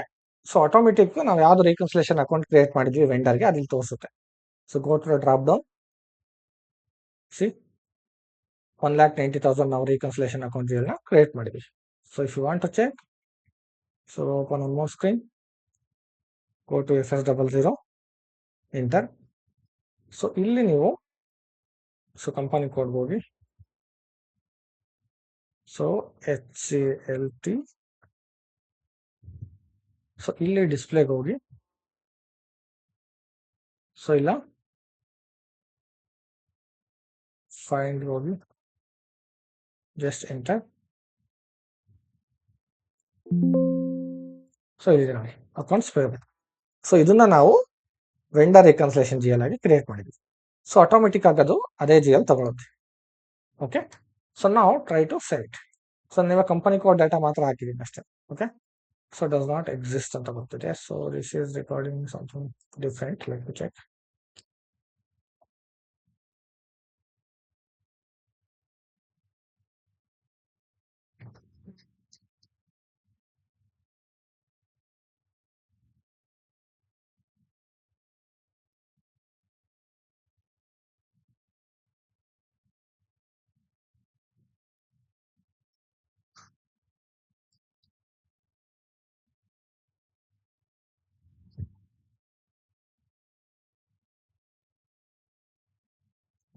ಸೊ ಆಟೋಮೆಟಿಕ್ ನಾವು ಯಾವ್ದು ರೀಕನ್ಸಿಲೇಷನ್ ಅಕೌಂಟ್ ಕ್ರಿಯೇಟ್ ಮಾಡಿದ್ವಿ ವೆಂಡರ್ಗೆ ಅದಿಲ್ಲಿ ತೋರಿಸುತ್ತೆ. So go to the drop down. C 1,90,000 ನಾವು ರೀಕನ್ಸಿಲೇಷನ್ ಅಕೌಂಟ್ ಕ್ರಿಯೇಟ್ ಮಾಡಿದ್ವಿ. So if you want to check, so open one more screen, go to FS00, enter. So ಇಲ್ಲಿ ನೀವು ಸೊ ಕಂಪನಿ ಕೋಡ್ ಹೋಗಿ so HCLT. So ಇಲ್ಲಿ ಡಿಸ್ಪ್ಲೇಗೆ ಹೋಗಿ so ಇಲ್ಲ find ಹೋಗಿ just enter. So ಇಲ್ಲಿ ನೋಡಿ ಅಕೌಂಟ್ಸ್ ಪೇಬಲ್. ಸೊ ಇದನ್ನ ನಾವು ವೆಂಡರ್ ರಿಕನ್ಸಿಲೇಷನ್ GL ಆಗಿ ಕ್ರಿಯೇಟ್ ಮಾಡಿದ್ವಿ. ಸೊ ಆಟೋಮೆಟಿಕ್ ಆಗೋದು ಅದೇ GL ತಗೊಳುತ್ತೆ. ಓಕೆ, ಸೊ ನಾವು ಟ್ರೈ ಟು ಸೆಟ್. ಸೊ ನೀವು ಕಂಪನಿ ಕೋಡ್ ಡೇಟಾ ಮಾತ್ರ ಹಾಕಿದ್ದೀನಿ ಅಷ್ಟೇ. Okay, so does not exist ಅಂತ ಗೊತ್ತಿದೆ. So this is recording something different. Let me check.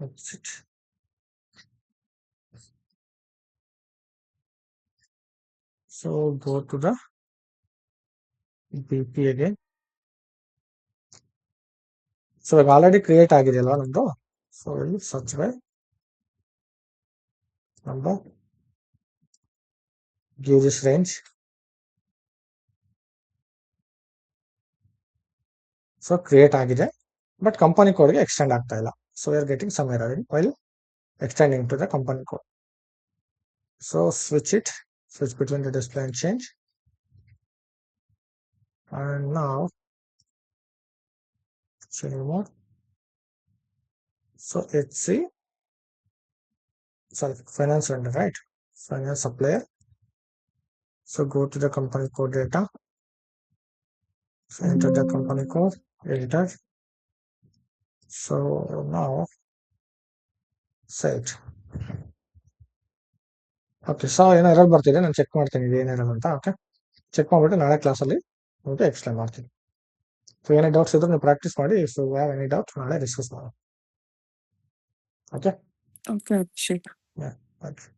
Exit. So go to the BP again. So ಇವಾಗ already create ಆಗಿದೆಯಲ್ವಾ ನಮ್ದು. So ಇಲ್ಲಿ search by number, give this range. So create ಆಗಿದೆ, but company ಕೋಡ್ಗೆ extend ಆಗ್ತಾ ಇಲ್ಲ. So we are getting some error while extending to the company code. So switch between the display and change. And now show more. So finance vendor, right? Finance supplier. So go to the company code data. So enter the company code, enter. So now set. Okay, so ಏನೋ error ಬರ್ತಿದೆ, ನಾನು check ಮಾಡ್ತೀನಿ ಇದು ಏನಿರೋದು ಅಂತ. Okay, check ಮಾಡಿಬಿಟ್ಟು ನಾಳೆ ಕ್ಲಾಸಲ್ಲಿ ನಿಮಗೆ ಎಕ್ಸ್ಪ್ಲೇನ್ ಮಾಡ್ತೀನಿ. ಸೊ ಏನೇ ಡೌಟ್ಸ್ ಇದ್ರೂ ನೀವು ಪ್ರಾಕ್ಟೀಸ್ ಮಾಡಿ. ಸೊ ಹ್ಯಾವ್ ಎನಿ ಡೌಟ್ ನಾಳೆ ಡಿಸ್ಕಸ್ ಮಾಡೋಣ. Okay. Okay Abhishek. Yeah, thanks.